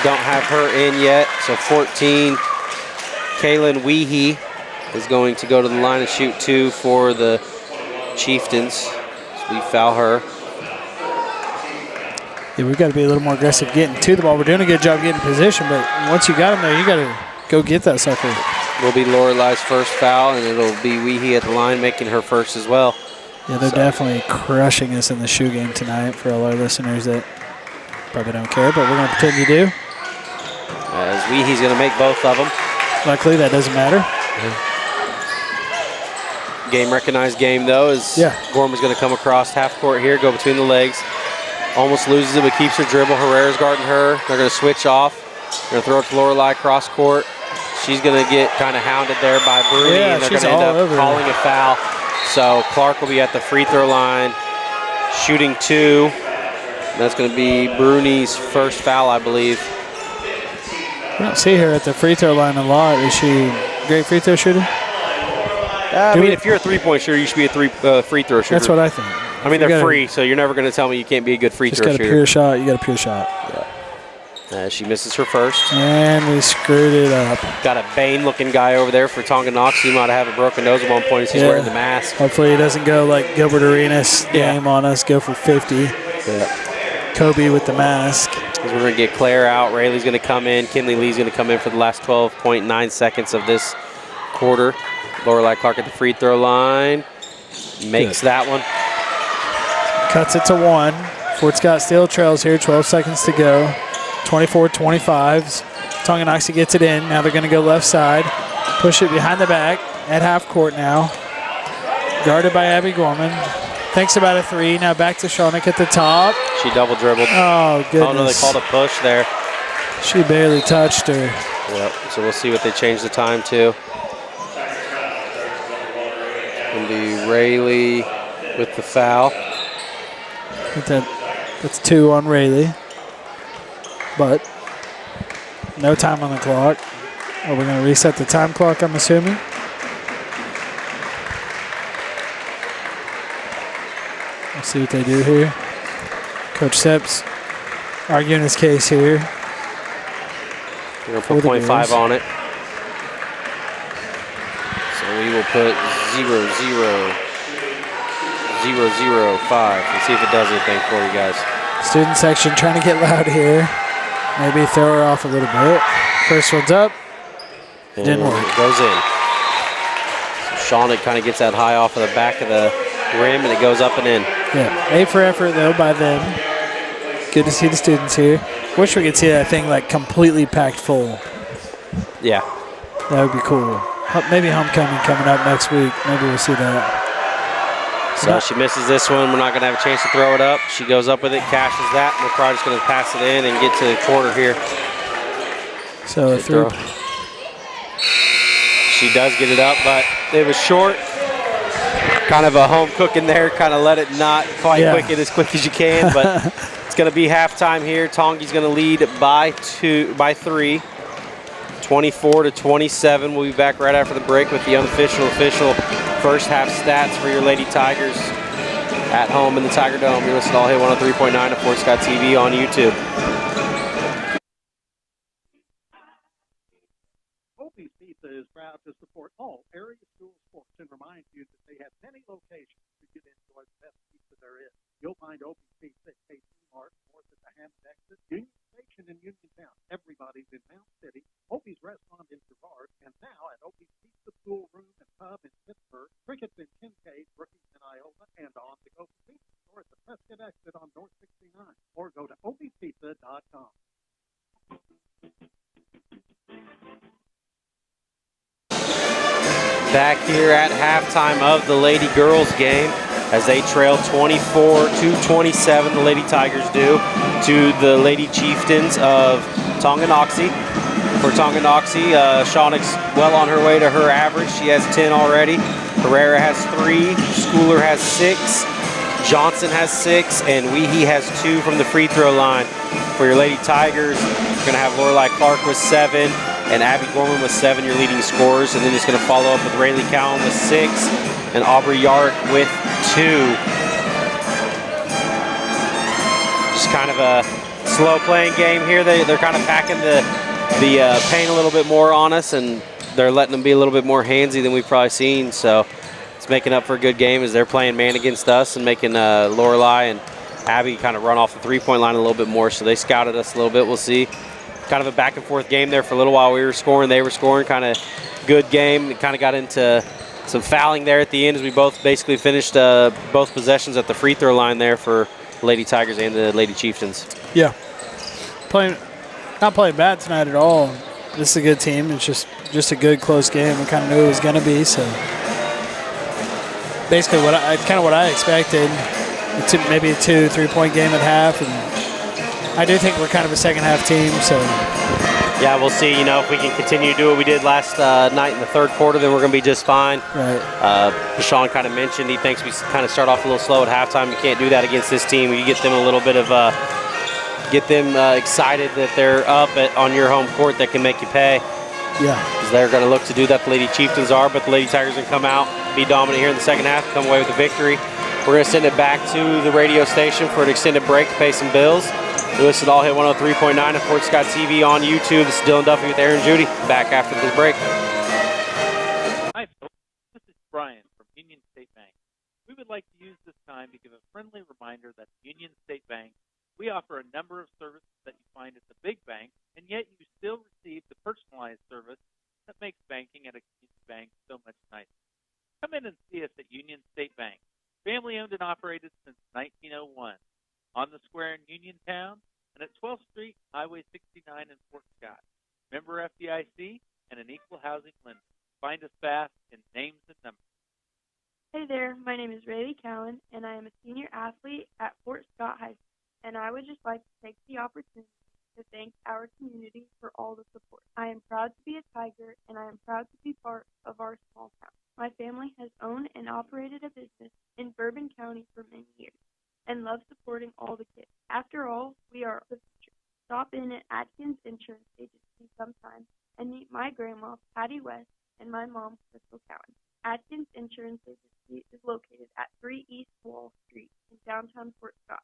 Don't have her in yet, so 14. Kaylin Weehee is going to go to the line and shoot 2 for the Chieftains. So we foul her. Yeah, we've got to be a little more aggressive getting to the ball. We're doing a good job getting in position, but once you got them there, you got to go get that sucker. Will be Lorelei's first foul, and it'll be Weehee at the line making her first as well. Yeah, they're definitely crushing us in the shoe game tonight for all our listeners that probably don't care, but we're going to pretend you do. As Weehee's going to make both of them. Luckily, that doesn't matter. Game recognized game, though, as Gorman's going to come across half court here, go between the legs. Almost loses it, but keeps her dribble. Herrera's guarding her. They're going to switch off. They're going to throw it to Lorelei cross court. She's going to get kind of hounded there by Bruni, and they're going to end up calling a foul. So Clark will be at the free throw line, shooting 2. That's going to be Bruni's first foul, I believe. I don't see her at the free throw line a lot. Is she a great free throw shooter? I mean, if you're a three-point shooter, you should be a free throw shooter. That's what I think. I mean, they're free, so you're never going to tell me you can't be a good free throw shooter. Just got a pure shot. You got a pure shot. Yeah. She misses her first. And we screwed it up. Got a Bane-looking guy over there for Tonganoxie. He might have a broken nose at one point as he's wearing the mask. Hopefully he doesn't go like Gilbert Arenas game on us, go for 50. Yeah. Kobe with the mask. We're going to get Claire out. Rayleigh's going to come in. Kinley Lee's going to come in for the last 12.9 seconds of this quarter. Lorelei Clark at the free throw line. Makes that one. Cuts it to 1. Fort Scott still trails here. 12 seconds to go. 24-25. Tonganoxie gets it in. Now they're going to go left side. Push it behind the back at half court now. Guarded by Abby Gorman. Thinks about a 3. Now back to Shawnick at the top. She double dribbled. Oh, goodness. Oh, no, they called a push there. She barely touched her. Yep, so we'll see what they change the time to. Going to be Rayleigh with the foul. That's 2 on Rayleigh. But no time on the clock. Are we going to reset the time clock, I'm assuming? Let's see what they do here. Coach Sepp's arguing his case here. We're going to put 0.5 on it. So we will put 0.005. Let's see if it does anything for you guys. Student section trying to get loud here. Maybe throw her off a little bit. First one's up. Didn't work. It goes in. So Shawnick kind of gets that high off of the back of the rim, and it goes up and in. Yeah, A for effort, though, by them. Good to see the students here. Wish we could see that thing, like, completely packed full. Yeah. That would be cool. Maybe homecoming coming up next week. Maybe we'll see that. So she misses this one. We're not going to have a chance to throw it up. She goes up with it, cashes that. We're probably just going to pass it in and get to the quarter here. So a 3. She does get it up, but it was short. Kind of a home cook in there. Kind of let it not quite quick it as quick as you can. But it's going to be halftime here. Tongi's going to lead by 3. 24-27. We'll be back right after the break with the unofficial official first half stats for your Lady Tigers at home in the Tiger Dome. You're listening to All Hit 103.9 at Fort Scott TV on YouTube. Opie's Pizza is proud to support all area school sports and remind you that they have many locations to get enjoy the best pizza there is. You'll find Opie's Pizza at KT Mart, north at the Hammond exit, Union Station in Uniontown. Everybody's in Mount City, Opie's Restaurant in Brevard, and now at Opie's Pizza School Room and Pub in Pittsburgh, Crickets in Kincaid, Brookings in Iowa, and on the Go Pizza Store at the Prescott exit on North 69, or go to opiespizza.com. Back here at halftime of the Lady Girls game as they trail 24-27, the Lady Tigers do, to the Lady Chieftains of Tonganoxie. For Tonganoxie, Shawnick's well on her way to her average. She has 10 already. Herrera has 3. Schooler has 6. Johnson has 6, and Weehee has 2 from the free throw line. For your Lady Tigers, you're going to have Lorelei Clark with 7, and Abby Gorman with 7, your leading scorers. And then it's going to follow up with Rayleigh Cowan with 6, and Aubrey Yarrick with 2. Just kind of a slow playing game here. They're kind of packing the paint a little bit more on us, and they're letting them be a little bit more handsy than we've probably seen. So it's making up for a good game as they're playing man against us and making Lorelei and Abby kind of run off the three-point line a little bit more. So they scouted us a little bit. We'll see. Kind of a back and forth game there for a little while. We were scoring, they were scoring. Kind of good game. It kind of got into some fouling there at the end as we both basically finished both possessions at the free throw line there for Lady Tigers and the Lady Chieftains. Yeah. Not playing bad tonight at all. This is a good team. It's just a good close game. We kind of knew it was going to be. So basically, what I expected. Maybe a 2-3 point game at half, and I do think we're kind of a second half team. So yeah, we'll see. If we can continue to do what we did last night in the third quarter, then we're going to be just fine. Right. Sean kind of mentioned he thinks we kind of start off a little slow at halftime. You can't do that against this team. You get them a little bit of get them excited that they're up on your home court that can make you pay. Yeah. Because they're going to look to do that. The Lady Chieftains are, but the Lady Tigers are going to come out, be dominant here in the second half, come away with a victory. We're going to send it back to the radio station for an extended break to pay some bills. You listen to All Hit 103.9 and Fort Scott TV on YouTube. This is Dylan Duffy with Aaron Judy. Back after this break. Hi, folks. This is Brian from Union State Bank. We would like to use this time to give a friendly reminder that Union State Bank, we offer a number of services that you find at the big bank, and yet you still receive the personalized service that makes banking at a community bank so much nicer. Come in and see us at Union State Bank. Family owned and operated since 1901. On the square in Uniontown and at 12th Street, Highway 69 in Fort Scott. Member FDIC and an equal housing lender. Find us fast in names and numbers. Hey there, my name is Rayleigh Cowan, and I am a senior athlete at Fort Scott High School. And I would just like to take the opportunity to thank our community for all the support. I am proud to be a Tiger, and I am proud to be part of our small town. My family has owned and operated a business in Bourbon County for many years and loves supporting all the kids. After all, we are the future. Stop in at Atkins Insurance Agency sometime and meet my grandma, Patty West, and my mom, Crystal Cowan. Atkins Insurance Agency is located at 3 East Wall Street in downtown Fort Scott.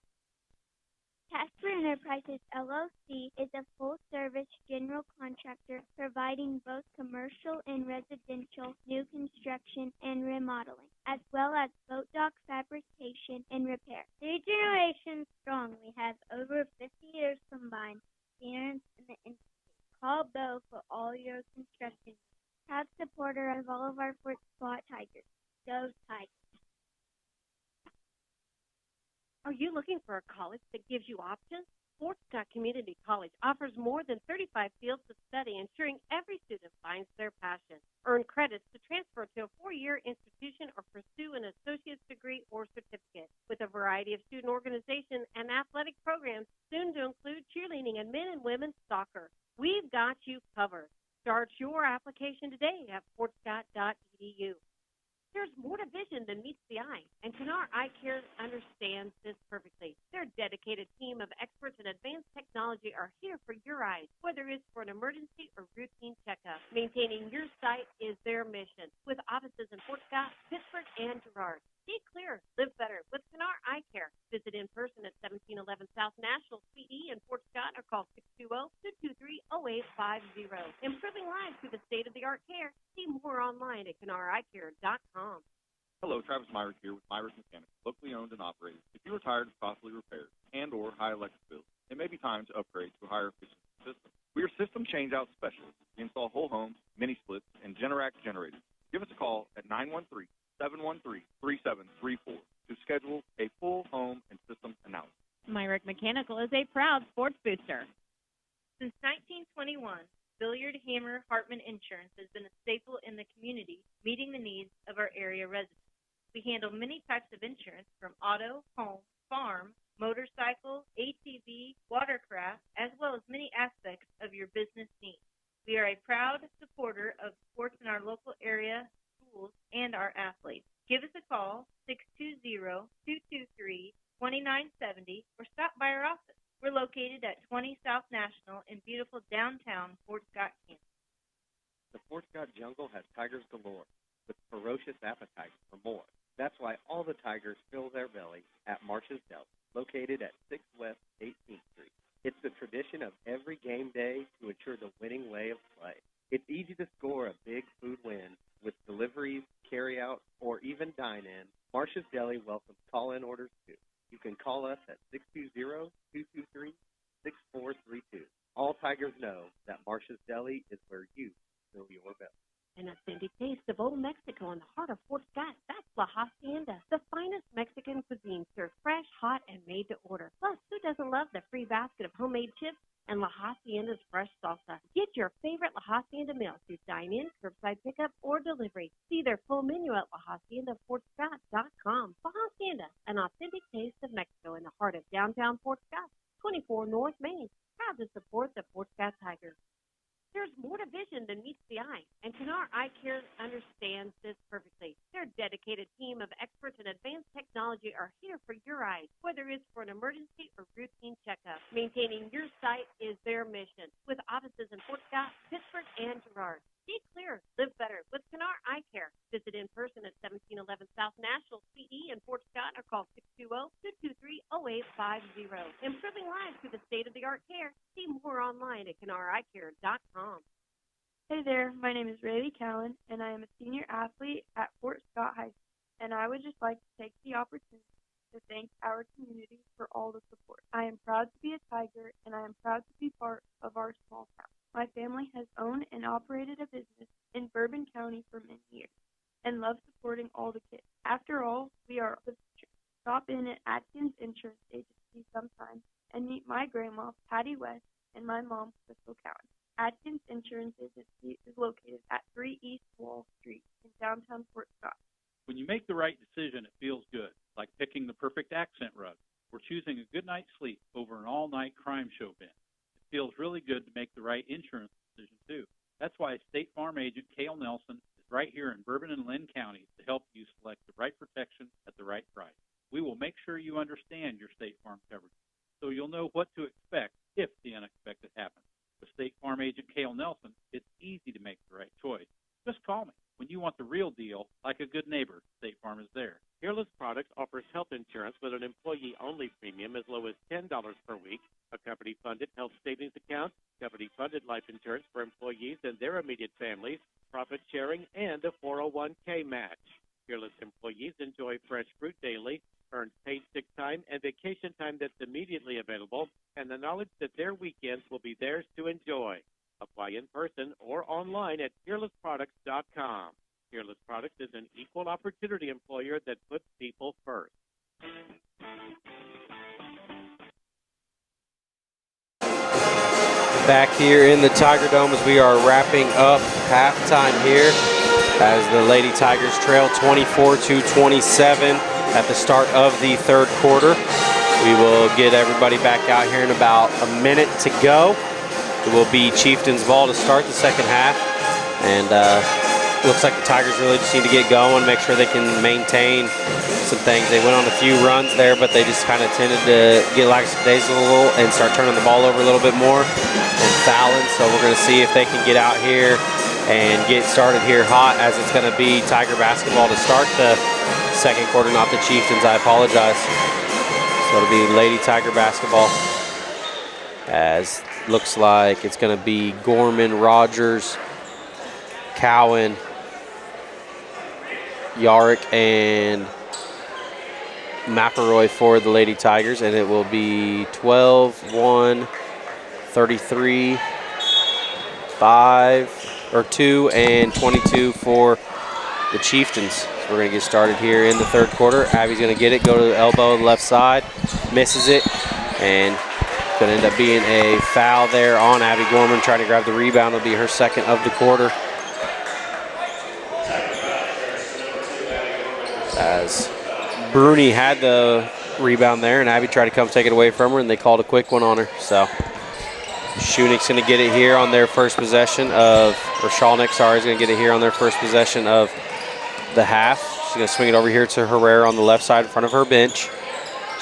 Casper Enterprises LLC is a full-service general contractor providing both commercial and residential new construction and remodeling, as well as boat dock fabrication and repair. 3 generations strong, we have over 50 years combined experience in the industry. Call Bo for all your construction. Proud supporter of all of our Fort Scott Tigers. Go Tigers! Are you looking for a college that gives you options? Fort Scott Community College offers more than 35 fields of study, ensuring every student finds their passion. Earn credits to transfer to a 4-year institution or pursue an associate's degree or certificate. With a variety of student organization and athletic programs, soon to include cheerleading and men and women's soccer. We've got you covered. Start your application today at fortscott.edu. There's more to vision than meets the eye, and Canar Eye Care understands this perfectly. Their dedicated team of experts in advanced technology are here for your eyes, whether it's for an emergency or routine checkup. Maintaining your sight is their mission, with offices in Fort Scott, Pittsburgh, and Girard. See clear, live better with Canar Eye Care. Visit in person at 1711 South National Suite E in Fort Scott or call 620-223-0850. Improving lives through the state-of-the-art care. See more online at CanarEyeCare.com. Hello, Travis Myrick here with Myrick Mechanics, locally owned and operated. If you are tired of costly repairs and or high electric bills, it may be time to upgrade to a higher efficiency system. We are system change-out specialists. We install whole homes, mini splits, and Generac generators. Give us a call at 913-713-3734 to schedule a full home and system analysis. Myrick Mechanical is a proud sports booster. Since 1921, Billiard Hammer Hartman Insurance has been a staple in the community, meeting the needs of our area residents. We handle many types of insurance from auto, home, farm, motorcycle, ATV, watercraft, as well as many aspects of your business needs. We are a proud supporter of sports in our local area, schools, and our athletes. Give us a call, 620-223-2970, or stop by our office. We're located at 20 South National in beautiful downtown Fort Scott, Kansas. The Fort Scott jungle has tigers galore with ferocious appetites for more. That's why all the tigers fill their belly at Marsh's Deli, located at 6 West 18th Street. It's the tradition of every game day to ensure the winning way of play. It's easy to score a big food win with deliveries, carry-out, or even dine-in. Marsh's Deli welcomes call-in orders too. You can call us at 620-223-6432. All tigers know that Marsh's Deli is where you fill your belly. An authentic taste of Old Mexico in the heart of Fort Scott. That's La Hacienda, the finest Mexican cuisine served fresh, hot, and made to order. Plus, who doesn't love the free basket of homemade chips and La Hacienda's fresh salsa? Get your favorite La Hacienda meal through dine-in, curbside pickup, or delivery. See their full menu at LaHaciendaFortScott.com. La Hacienda, an authentic taste of Mexico in the heart of downtown Fort Scott, 24 North Main. Proud to support the Fort Scott Tigers. There's more to vision than meets the eye, and Canar Eye Care understands this perfectly. Their dedicated team of experts in advanced technology are here for your eyes, whether it's for an emergency or routine checkup. Maintaining your sight is their mission, with offices in Fort Scott, Pittsburgh, and Girard. See clear, live better with Canar Eye Care. Visit in person at 1711 South National CE in Fort Scott or call 620-223-0850. Improving lives through the state-of-the-art care. See more online at CanarEyeCare.com. Hey there, my name is Rayleigh Cowan, and I am a senior athlete at Fort Scott High School, and I would just like to take the opportunity to thank our community for all the support. I am proud to be a Tiger, and I am proud to be part of our small town. My family has owned and operated a business in Bourbon County for many years and loves supporting all the kids. After all, we are the future. Stop in at Atkins Insurance Agency sometime and meet my grandma, Patty West, and my mom, Crystal Cowan. Atkins Insurance Agency is located at 3 East Wall Street in downtown Fort Scott. When you make the right decision, it feels good, like picking the perfect accent rug or choosing a good night's sleep over an all-night crime show binge. It feels really good to make the right insurance decision, too. That's why State Farm agent Cale Nelson is right here in Bourbon and Lynn counties to help you select the right protection at the right price. We will make sure you understand your State Farm coverage so you'll know what to expect if the unexpected happens. With State Farm agent Cale Nelson, it's easy to make the right choice. Just call me. When you want the real deal, like a good neighbor, State Farm is there. Peerless Products offers health insurance with an employee-only premium as low as $10 per week, a company-funded health savings account, company-funded life insurance for employees and their immediate families, profit sharing, and a 401k match. Peerless employees enjoy fresh fruit daily, earn paid sick time and vacation time that's immediately available, and the knowledge that their weekends will be theirs to enjoy. Apply in person or online at PeerlessProducts.com. Peerless Products is an equal opportunity employer that puts people first. Back here in the Tiger Dome as we are wrapping up halftime here as the Lady Tigers trail 24-27 at the start of the third quarter. We will get everybody back out here in about a minute to go. It will be Chieftains ball to start the second half, and looks like the Tigers really just need to get going, make sure they can maintain some things. They went on a few runs there, but they just kind of tended to get lackadaisical and start turning the ball over a little bit more and fouling. So we're going to see if they can get out here and get started here hot, as it's going to be Tiger basketball to start the second quarter, not the Chieftains. I apologize. So it'll be Lady Tiger basketball, as looks like it's going to be Gorman, Rogers, Cowan, Yarick, and McElroy for the Lady Tigers, and it will be 12-1, 33, 2, and 22 for the Chieftains. So we're going to get started here in the third quarter. Abby's going to get it, go to the elbow on the left side, misses it, and going to end up being a foul there on Abby Gorman, trying to grab the rebound. It'll be her second of the quarter, as Bruni had the rebound there, and Abby tried to come take it away from her, and they called a quick one on her. So Schoenick's going to get it here on their first possession of, or Shalnick, sorry, is going to get it here on their first possession of the half. She's going to swing it over here to Herrera on the left side in front of her bench.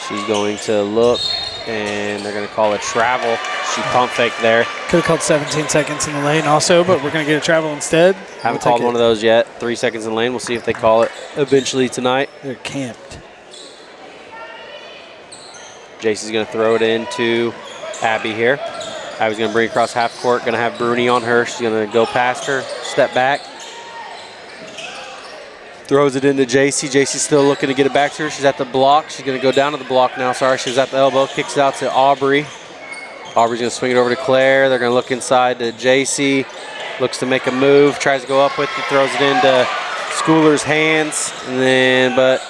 She's going to look, and they're going to call a travel. She pump faked there. Could have called 17 seconds in the lane also, but we're going to get a travel instead. Haven't called one of those yet. 3 seconds in lane. We'll see if they call it eventually tonight. They're camped. Jason's going to throw it into Abby here. Abby's going to bring it across half court. Going to have Bruni on her. She's going to go past her, step back. Throws it into JC. JC's still looking to get it back to her. She's at the block. She's going to go down to the block now. Sorry, she's at the elbow. Kicks it out to Aubrey. Aubrey's going to swing it over to Claire. They're going to look inside to JC. Looks to make a move. Tries to go up with it. Throws it into Schooler's hands. And then, but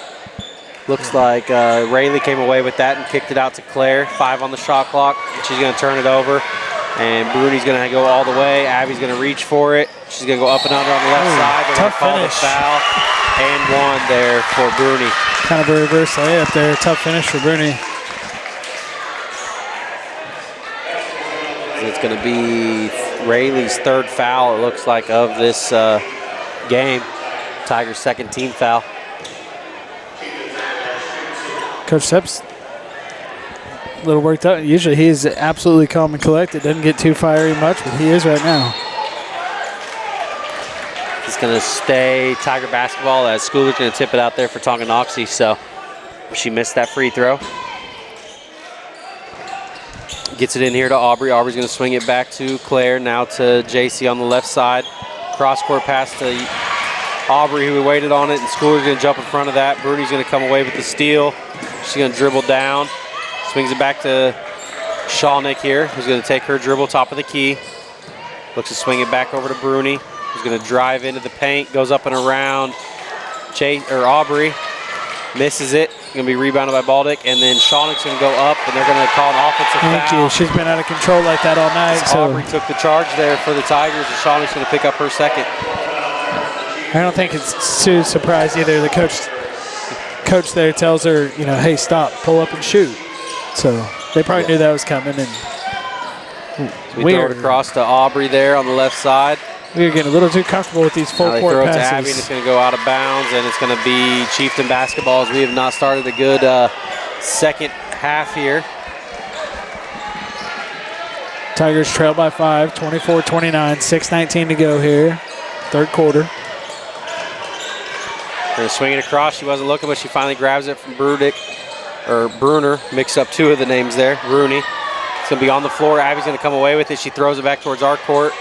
looks like Rayleigh came away with that and kicked it out to Claire. 5 on the shot clock. She's going to turn it over. And Bruni's going to go all the way. Abby's going to reach for it. She's going to go up and under on the left side. They're going to call the foul. And 1 there for Bruni. Kind of a reverse layup there. Tough finish for Bruni. It's going to be Rayleigh's 3rd foul, it looks like, of this game. Tigers' 2nd team foul. Coach Sepp's a little worked out. Usually he's absolutely calm and collected. Doesn't get too fiery much, but he is right now. It's going to stay Tiger basketball as Schooler's going to tip it out there for Tonganoxie. So she missed that free throw. Gets it in here to Aubrey. Aubrey's going to swing it back to Claire. Now to JC on the left side. Cross-court pass to Aubrey, who waited on it, and Schooler's going to jump in front of that. Bruni's going to come away with the steal. She's going to dribble down. Swings it back to Shalnick here, who's going to take her dribble top of the key. Looks to swing it back over to Bruni, who's going to drive into the paint. Goes up and around Aubrey. Misses it. Going to be rebounded by Baldick, and then Shalnick's going to go up, and they're going to call an offensive foul. Thank you. She's been out of control like that all night. So Aubrey took the charge there for the Tigers, and Shalnick's going to pick up her 2nd. I don't think it's too surprised either. The coach there tells her, you know, hey, stop, pull up and shoot. So they probably knew that was coming. And so we throw it across to Aubrey there on the left side. We are getting a little too comfortable with these full court throw passes. It to Abby, and it's going to go out of bounds, and it's going to be Chieftain basketball as we have not started a good 2nd half here. Tigers trail by 5, 24-29, 6:19 to go here, 3rd quarter. Going to swing it across. She wasn't looking, but she finally grabs it from Bruner. Mixed up 2 of the names there. Bruni. It's going to be on the floor. Abby's going to come away with it. She throws it back towards our court.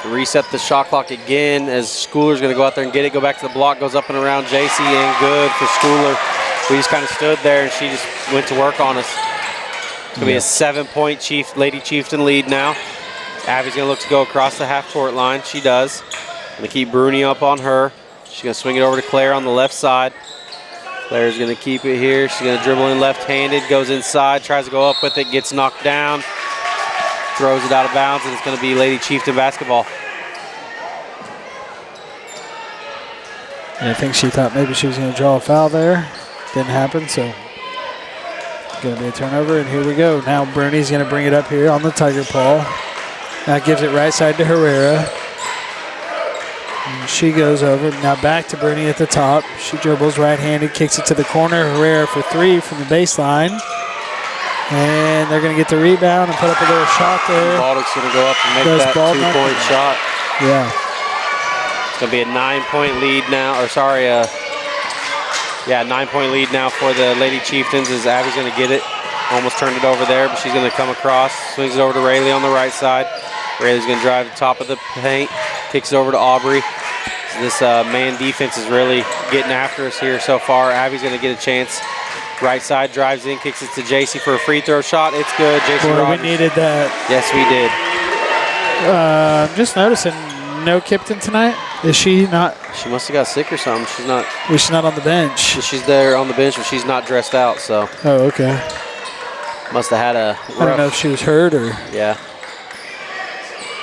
Reset the shot clock again as Schooler's going to go out there and get it. Go back to the block. Goes up and around JC, and good for Schooler. We just kind of stood there, and she just went to work on us. It's going to be a 7-point Lady Chieftain lead now. Abby's going to look to go across the half-court line. She does. Going to keep Bruni up on her. She's going to swing it over to Claire on the left side. Claire's going to keep it here. She's going to dribble in left-handed, goes inside, tries to go up with it, gets knocked down, throws it out of bounds, and it's going to be Lady Chieftain basketball. And I think she thought maybe she was going to draw a foul there. Didn't happen, so going to be a turnover, and here we go. Now Bruni's going to bring it up here on the Tiger paw. Now gives it right side to Herrera. And she goes over. Now back to Bruni at the top. She dribbles right-handed, kicks it to the corner. Herrera for 3 from the baseline. And they're going to get the rebound and put up a little shot there. Baldick's going to go up and make that 2-point shot. Yeah. It's going to be a 9-point lead now. 9-point lead now for the Lady Chieftains as Abby's going to get it. Almost turned it over there, but she's going to come across. Swings it over to Rayleigh on the right side. Rayleigh's going to drive to the top of the paint. Kicks it over to Aubrey. This man defense is really getting after us here so far. Abby's going to get a chance. Right side, drives in, kicks it to JC for a free throw shot. It's good. JC Rogers. We needed that. Yes, we did. Just noticing, no Kipton tonight. Is she not? She must have got sick or something. She's not. She's not on the bench. She's there on the bench, but she's not dressed out. So. Oh, okay. Must have had a. I don't know if she was hurt or. Yeah.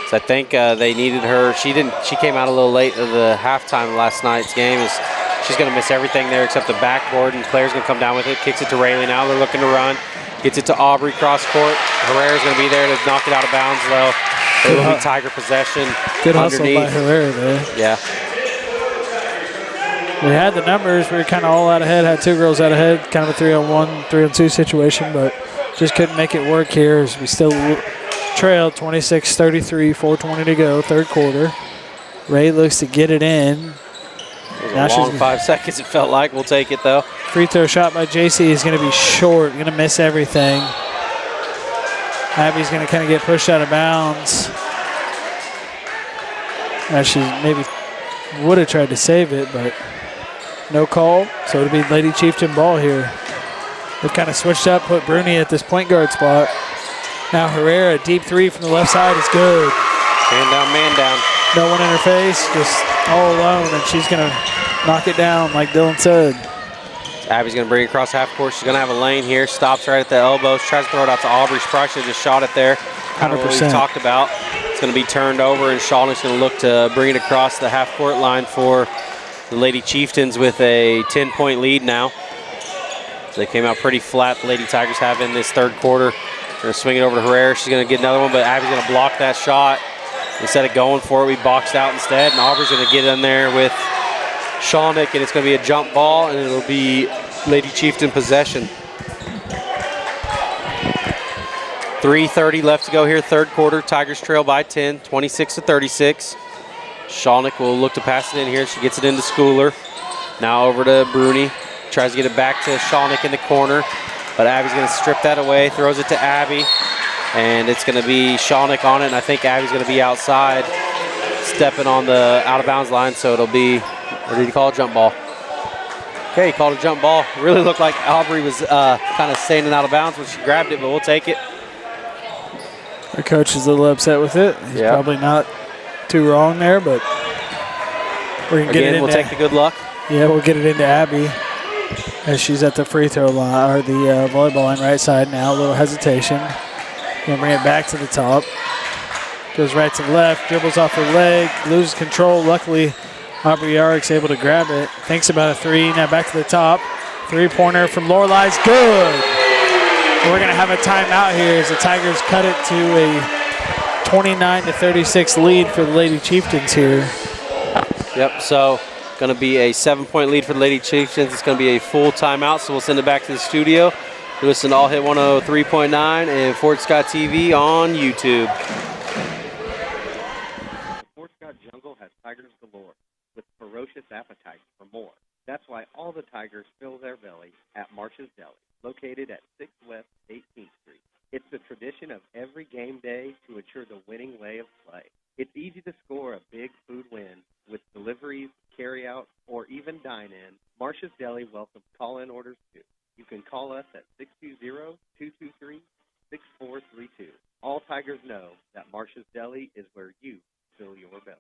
So I think they needed her. She didn't. She came out a little late of the halftime of last night's game. She's going to miss everything there except the backboard, and Claire's going to come down with it. Kicks it to Rayleigh now. They're looking to run. Gets it to Aubrey cross court. Herrera's going to be there to knock it out of bounds, though. It will be Tiger possession. Good underneath. hustle by Herrera there. Yeah. We had the numbers. We were kind of all out ahead, had 2 girls out ahead, kind of a 3-on-1, 3-on-2 situation, but just couldn't make it work here as we still trailed 26-33, 4:20 to go, third quarter. Ray looks to get it in. It was a long 5 seconds, it felt like. We'll take it, though. Free throw shot by JC is going to be short, going to miss everything. Abby's going to kind of get pushed out of bounds. She maybe would have tried to save it, but no call. So it'll be Lady Chieftain ball here. They've kind of switched up, put Bruni at this point guard spot. Now Herrera, deep 3 from the left side is good. Man down. No one in her face, just all alone, and she's going to knock it down like Dylan said. Abby's going to bring it across half court. She's going to have a lane here. Stops right at the elbows. Tries to throw it out to Aubrey. She probably should have just shot it there. Kind of what we talked about. It's going to be turned over, and Shawnick's going to look to bring it across the half court line for the Lady Chieftains with a 10-point lead now. So they came out pretty flat. The Lady Tigers have in this third quarter. They're going to swing it over to Herrera. She's going to get another one, but Abby's going to block that shot. Instead of going for it, we boxed out instead, and Aubrey's going to get in there with Shawnick, and it's going to be a jump ball, and it'll be Lady Chieftain possession. 3:30 left to go here, third quarter. Tigers trail by 10, 26-36. Shawnick will look to pass it in here. She gets it into Schooler. Now over to Bruni. Tries to get it back to Shawnick in the corner, but Abby's going to strip that away, throws it to Abby, and it's going to be Shawnick on it, and I think Abby's going to be outside, stepping on the out-of-bounds line, so it'll be, or did he call a jump ball? Okay, he called a jump ball. It really looked like Aubrey was kind of standing out of bounds when she grabbed it, but we'll take it. Our coach is a little upset with it. He's probably not too wrong there, but we're gonna get it in. We'll take the good luck. Yeah, we'll get it into Abby as she's at the free throw line, or the volleyball line right side now. A little hesitation. Gonna bring it back to the top. Goes right to the left, dribbles off her leg, loses control. Luckily, Aubrey Yarrick's able to grab it. Thinks about a 3, now back to the top. 3-pointer from Lorelei's good. And we're gonna have a timeout here as the Tigers cut it to a 29-36 lead for the Lady Chieftains here. Yep, so gonna be a 7-point lead for the Lady Chieftains. It's gonna be a full timeout, so we'll send it back to the studio. Listen to All Hit 103.9 and Fort Scott TV on YouTube. Fort Scott Jungle has tigers galore with ferocious appetites for more. That's why all the tigers fill their belly at Marsh's Deli, located at 6 West 18th Street. It's the tradition of every game day to ensure the winning way of play. It's easy to score a big food win with deliveries, carry-out, or even dine-in. Marsh's Deli welcomes call-in orders too. You can call us at 620-223-6432. All Tigers know that Marsh's Deli is where you fill your belly.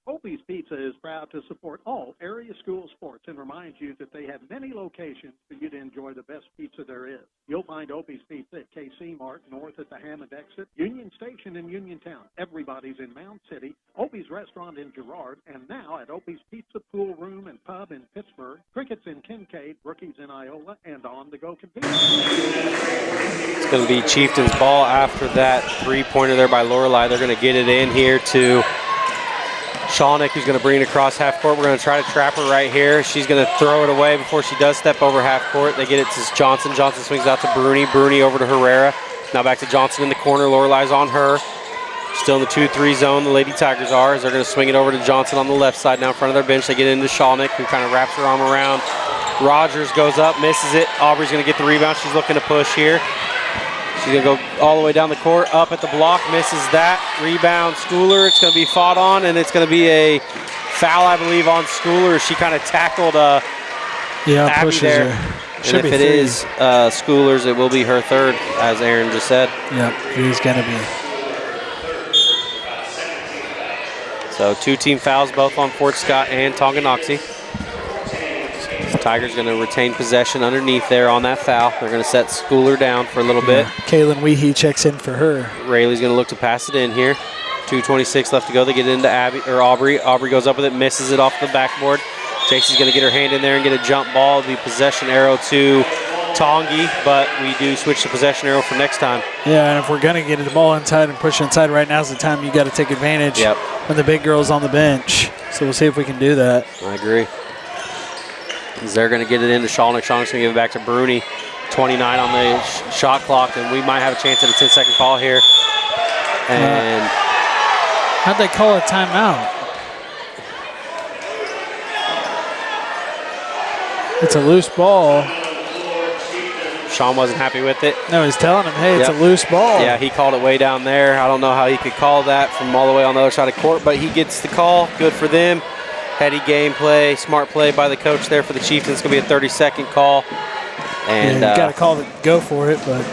Opie's Pizza is proud to support all area school sports and reminds you that they have many locations for you to enjoy the best pizza there is. You'll find Opie's Pizza at KC Mart, north at the Hammond exit, Union Station in Uniontown. Everybody's in Mound City, Opie's Restaurant in Girard, and now at Opie's Pizza Pool Room and Pub in Pittsburgh, Crickets in Kincaid, Rookies in Iola, and on the go compete. It's going to be Chieftains ball after that 3-pointer there by Lorelei. They're going to get it in here to Shawnick, who's going to bring it across half court. We're going to try to trap her right here. She's going to throw it away before she does step over half court. They get it to Johnson. Johnson swings out to Bruni. Bruni over to Herrera. Now back to Johnson in the corner. Lorelei's on her. Still in the 2-3 zone, the Lady Tigers are, as they're going to swing it over to Johnson on the left side now in front of their bench. They get into Shawnick, who kind of wraps her arm around. Rogers goes up, misses it. Aubrey's going to get the rebound. She's looking to push here. She's going to go all the way down the court, up at the block, misses that. Rebound, Schooler. It's going to be fought on, and it's going to be a foul, I believe, on Schooler. She kind of tackled Abby pushes there. her. And if it is Schooler's, it will be her third, as Aaron just said. Yep, it is going to be. So 2 team fouls, both on Fort Scott and Tonganoxie. Tigers going to retain possession underneath there on that foul. They're going to set Schooler down for a little bit. Kaylin Weehee checks in for her. Rayleigh's going to look to pass it in here. 2:26 left to go. They get into Aubrey. Aubrey goes up with it, misses it off the backboard. Jason's going to get her hand in there and get a jump ball. It'll be possession arrow to Tongi, but we do switch the possession arrow for next time. Yeah, and if we're going to get the ball inside and push inside, right now's the time you got to take advantage when the big girl's on the bench. So we'll see if we can do that. I agree. They're going to get it into Shalnick. Shalnick's going to give it back to Bruni. 29 on the shot clock, and we might have a chance at a 10-second call here. And how'd they call a timeout? It's a loose ball. Sean wasn't happy with it. No, he's telling him, hey, it's a loose ball. Yeah, he called it way down there. I don't know how he could call that from all the way on the other side of court, but he gets the call. Good for them. Heady gameplay, smart play by the coach there for the Chieftains. It's going to be a 30-second call. And you got to call it, go for it, but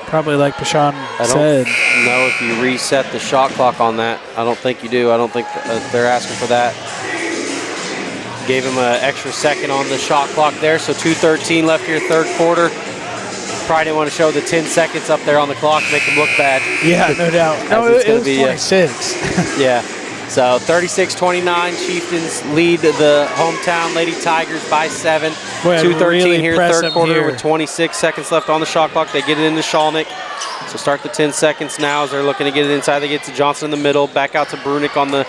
probably like Pashan said. I don't know if you reset the shot clock on that. I don't think you do. I don't think they're asking for that. Gave him an extra second on the shot clock there, so 2:13 left here, third quarter. Probably didn't want to show the 10 seconds up there on the clock, make him look bad. Yeah, no doubt. No, it was 26. Yeah. So 36-29, Chieftains lead the hometown Lady Tigers by 7. 2:13 really here, third quarter with 26 seconds left on the shot clock. They get it into Shalnick. So start the 10 seconds now as they're looking to get it inside. They get to Johnson in the middle, back out to Brunick on the,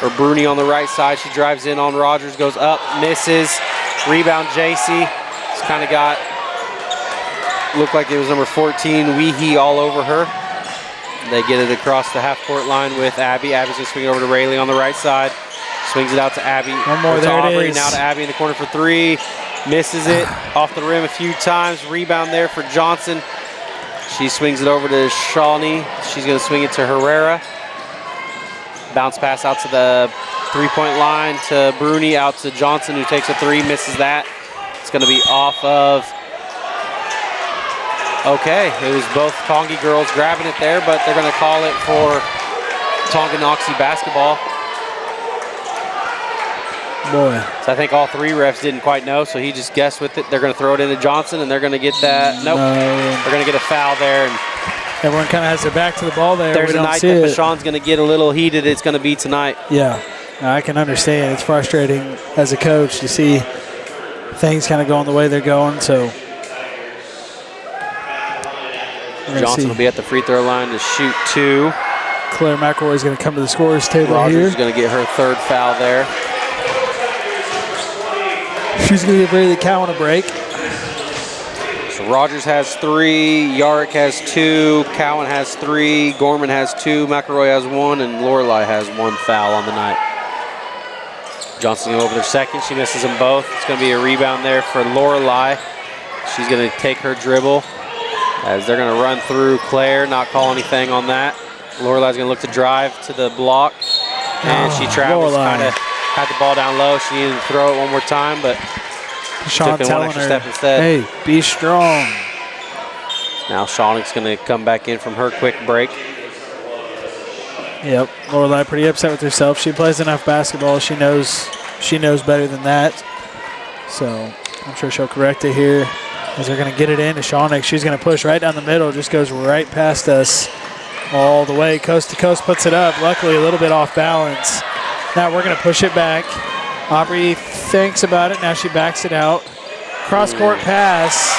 or Bruni on the right side. She drives in on Rogers, goes up, misses. Rebound JC. It's kind of got, looked like it was number 14, Weehee all over her. They get it across the half-court line with Abby. Abby's going to swing it over to Rayleigh on the right side. Swings it out to Abby. One more, there Aubrey. it is. Now to Abby in the corner for 3. Misses it off the rim a few times. Rebound there for Johnson. She swings it over to Shawnee. She's going to swing it to Herrera. Bounce pass out to the three-point line to Bruni, out to Johnson, who takes a 3, misses that. It's going to be off of... Okay, it was both Tongi girls grabbing it there, but they're going to call it for Tonganoxie basketball. Boy. So I think all 3 refs didn't quite know, so he just guessed with it. They're going to throw it into Johnson, and they're going to get that. Nope. They're going to get a foul there. And everyone kind of has their back to the ball there. There's a night that Bashan's going to get a little heated. It's going to be tonight. Yeah, I can understand. It's frustrating as a coach to see things kind of going the way they're going, so... Johnson will be at the free throw line to shoot 2. Claire McElroy is going to come to the scorer's table Rogers here. is going to get her 3rd foul there. She's going to give Rayleigh Cowan a break. So Rogers has 3, Yarrick has 2, Cowan has 3, Gorman has 2, McElroy has 1, and Lorelei has 1 foul on the night. Johnson over their second. She misses them both. It's going to be a rebound there for Lorelei. She's going to take her dribble as they're going to run through Claire, not call anything on that. Lorelei's going to look to drive to the block, and she travels, kind of had the ball down low. She needed to throw it one more time, but Sean took in one extra step instead. Hey, be strong. Now Shawnick's going to come back in from her quick break. Yep, Lorelei pretty upset with herself. She plays enough basketball. She knows better than that. So I'm sure she'll correct it here as they're going to get it into Shawnick. She's going to push right down the middle, just goes right past us all the way, coast to coast, puts it up. Luckily, a little bit off balance. Now we're going to push it back. Aubrey thinks about it. Now she backs it out. Cross-court pass.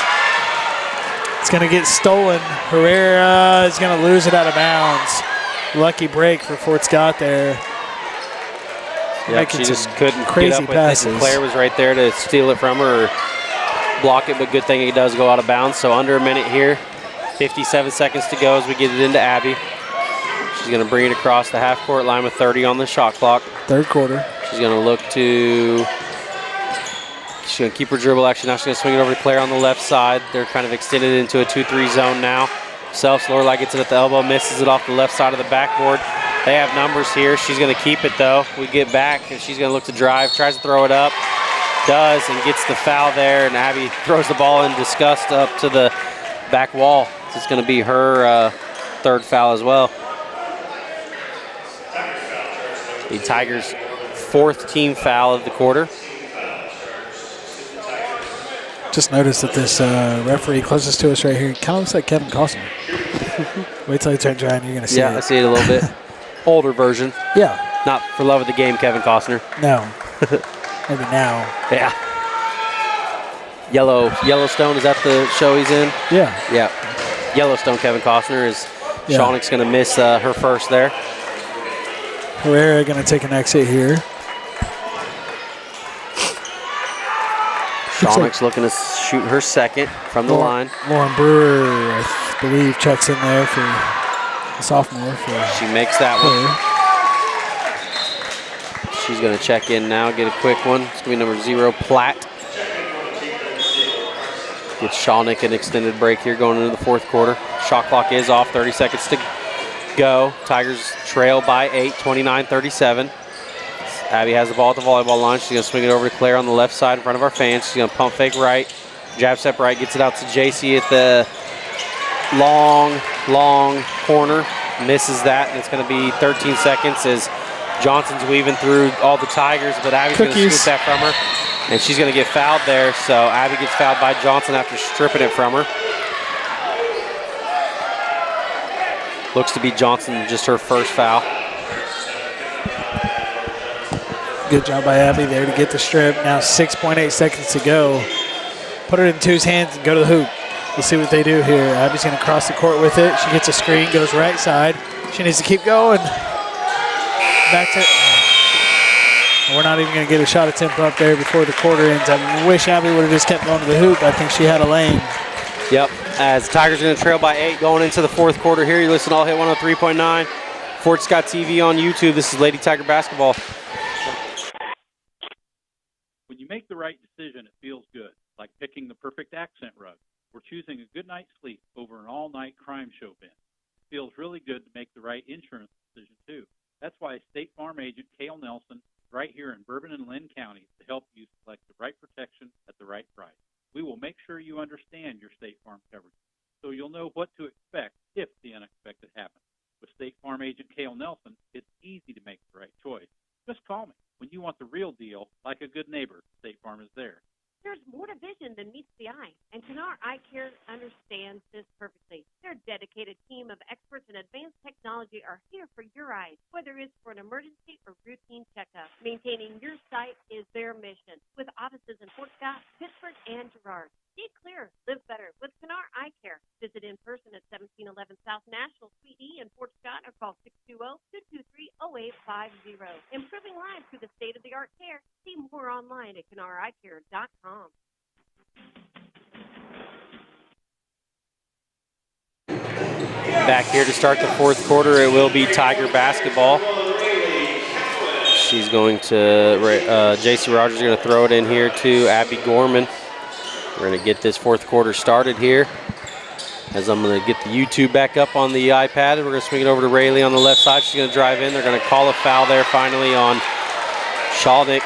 It's going to get stolen. Herrera is going to lose it out of bounds. Lucky break for Fort Scott there. Yeah, she just couldn't crazy get up with passes. it. Claire was right there to steal it from her or block it, but good thing it does go out of bounds. So under a minute here, 57 seconds to go as we get it into Abby. She's going to bring it across the half-court line with 30 on the shot clock. Third quarter. She's going to look to, she's going to keep her dribble action. Now she's going to swing it over to Claire on the left side. They're kind of extended into a 2-3 zone now. Lorelei gets it at the elbow, misses it off the left side of the backboard. They have numbers here. She's going to keep it, though. We get back, and she's going to look to drive, tries to throw it up, does, and gets the foul there, and Abby throws the ball in disgust up to the back wall. It's going to be her 3rd foul as well. The Tigers' 4th team foul of the quarter. Just noticed that this referee closest to us right here kind of looks like Kevin Costner. Wait till he turns around, you're going to see it. Yeah, I see it a little bit. Older version. Yeah. Not for love of the game, Kevin Costner. No. Maybe now. Yeah. Yellowstone, is that the show he's in? Yeah. Yeah. Yellowstone, Kevin Costner is. Yeah. Shawnick's going to miss her first there. Herrera going to take an exit here. Shawnick's looking to shoot her second from the line. Lauren Brewer, I believe, checks in there for the sophomore. She makes that one. She's going to check in now, get a quick one. It's going to be number 0, Platt. Get Shawnick an extended break here going into the fourth quarter. Shot clock is off, 30 seconds to go. Tigers trail by 8, 29-37. Abby has the ball at the volleyball line. She's going to swing it over to Claire on the left side in front of our fans. She's going to pump fake right, jab step right, gets it out to JC at the long corner. Misses that, and it's going to be 13 seconds as Johnson's weaving through all the Tigers, but Abby's going to scoop that from her, and she's going to get fouled there. So Abby gets fouled by Johnson after stripping it from her. Looks to be Johnson, just her first foul. Good job by Abby there to get the strip. Now 6.8 seconds to go. Put it in Two's hands and go to the hoop. We'll see what they do here. Abby's going to cross the court with it. She gets a screen, goes right side. She needs to keep going. Back to. We're not even going to get a shot attempt up there before the quarter ends. I wish Abby would have just kept going to the hoop. I think she had a lane. Yep. As Tigers are going to trail by 8 going into the fourth quarter here. You listen to All Hit 103.9. Fort Scott TV on YouTube. This is Lady Tiger Basketball. When you make the right decision, it feels good, like picking the perfect accent rug or choosing a good night's sleep over an all-night crime show binge. It feels really good to make the right insurance decision, too. That's why State Farm agent Cale Nelson is right here in Bourbon and Lynn counties to help you select the right protection at the right price. We will make sure you understand your State Farm coverage so you'll know what to expect if the unexpected happens. With State Farm agent Cale Nelson, it's easy to make the right choice. Just call me. When you want the real deal, like a good neighbor, State Farm is there. There's more to vision than meets the eye, and Canar Eye Care understands this perfectly. Their dedicated team of experts in advanced technology are here for your eyes, whether it's for an emergency or routine checkup. Maintaining your sight is their mission, with offices in Fort Scott, Pittsburgh, and Girard. See clear, live better with Canar Eye Care. Visit in person at 1711 South National Suite E in Fort Scott or call 620-223-0850. Improving lives through the state-of-the-art care. See more online at CanarEyeCare.com. Back here to start the fourth quarter, it will be Tiger basketball. She's going to, JC Rogers is going to throw it in here to Abby Gorman. We're going to get this fourth quarter started here. As I'm going to get the YouTube back up on the iPad, we're going to swing it over to Rayleigh on the left side. She's going to drive in. They're going to call a foul there finally on Shawnick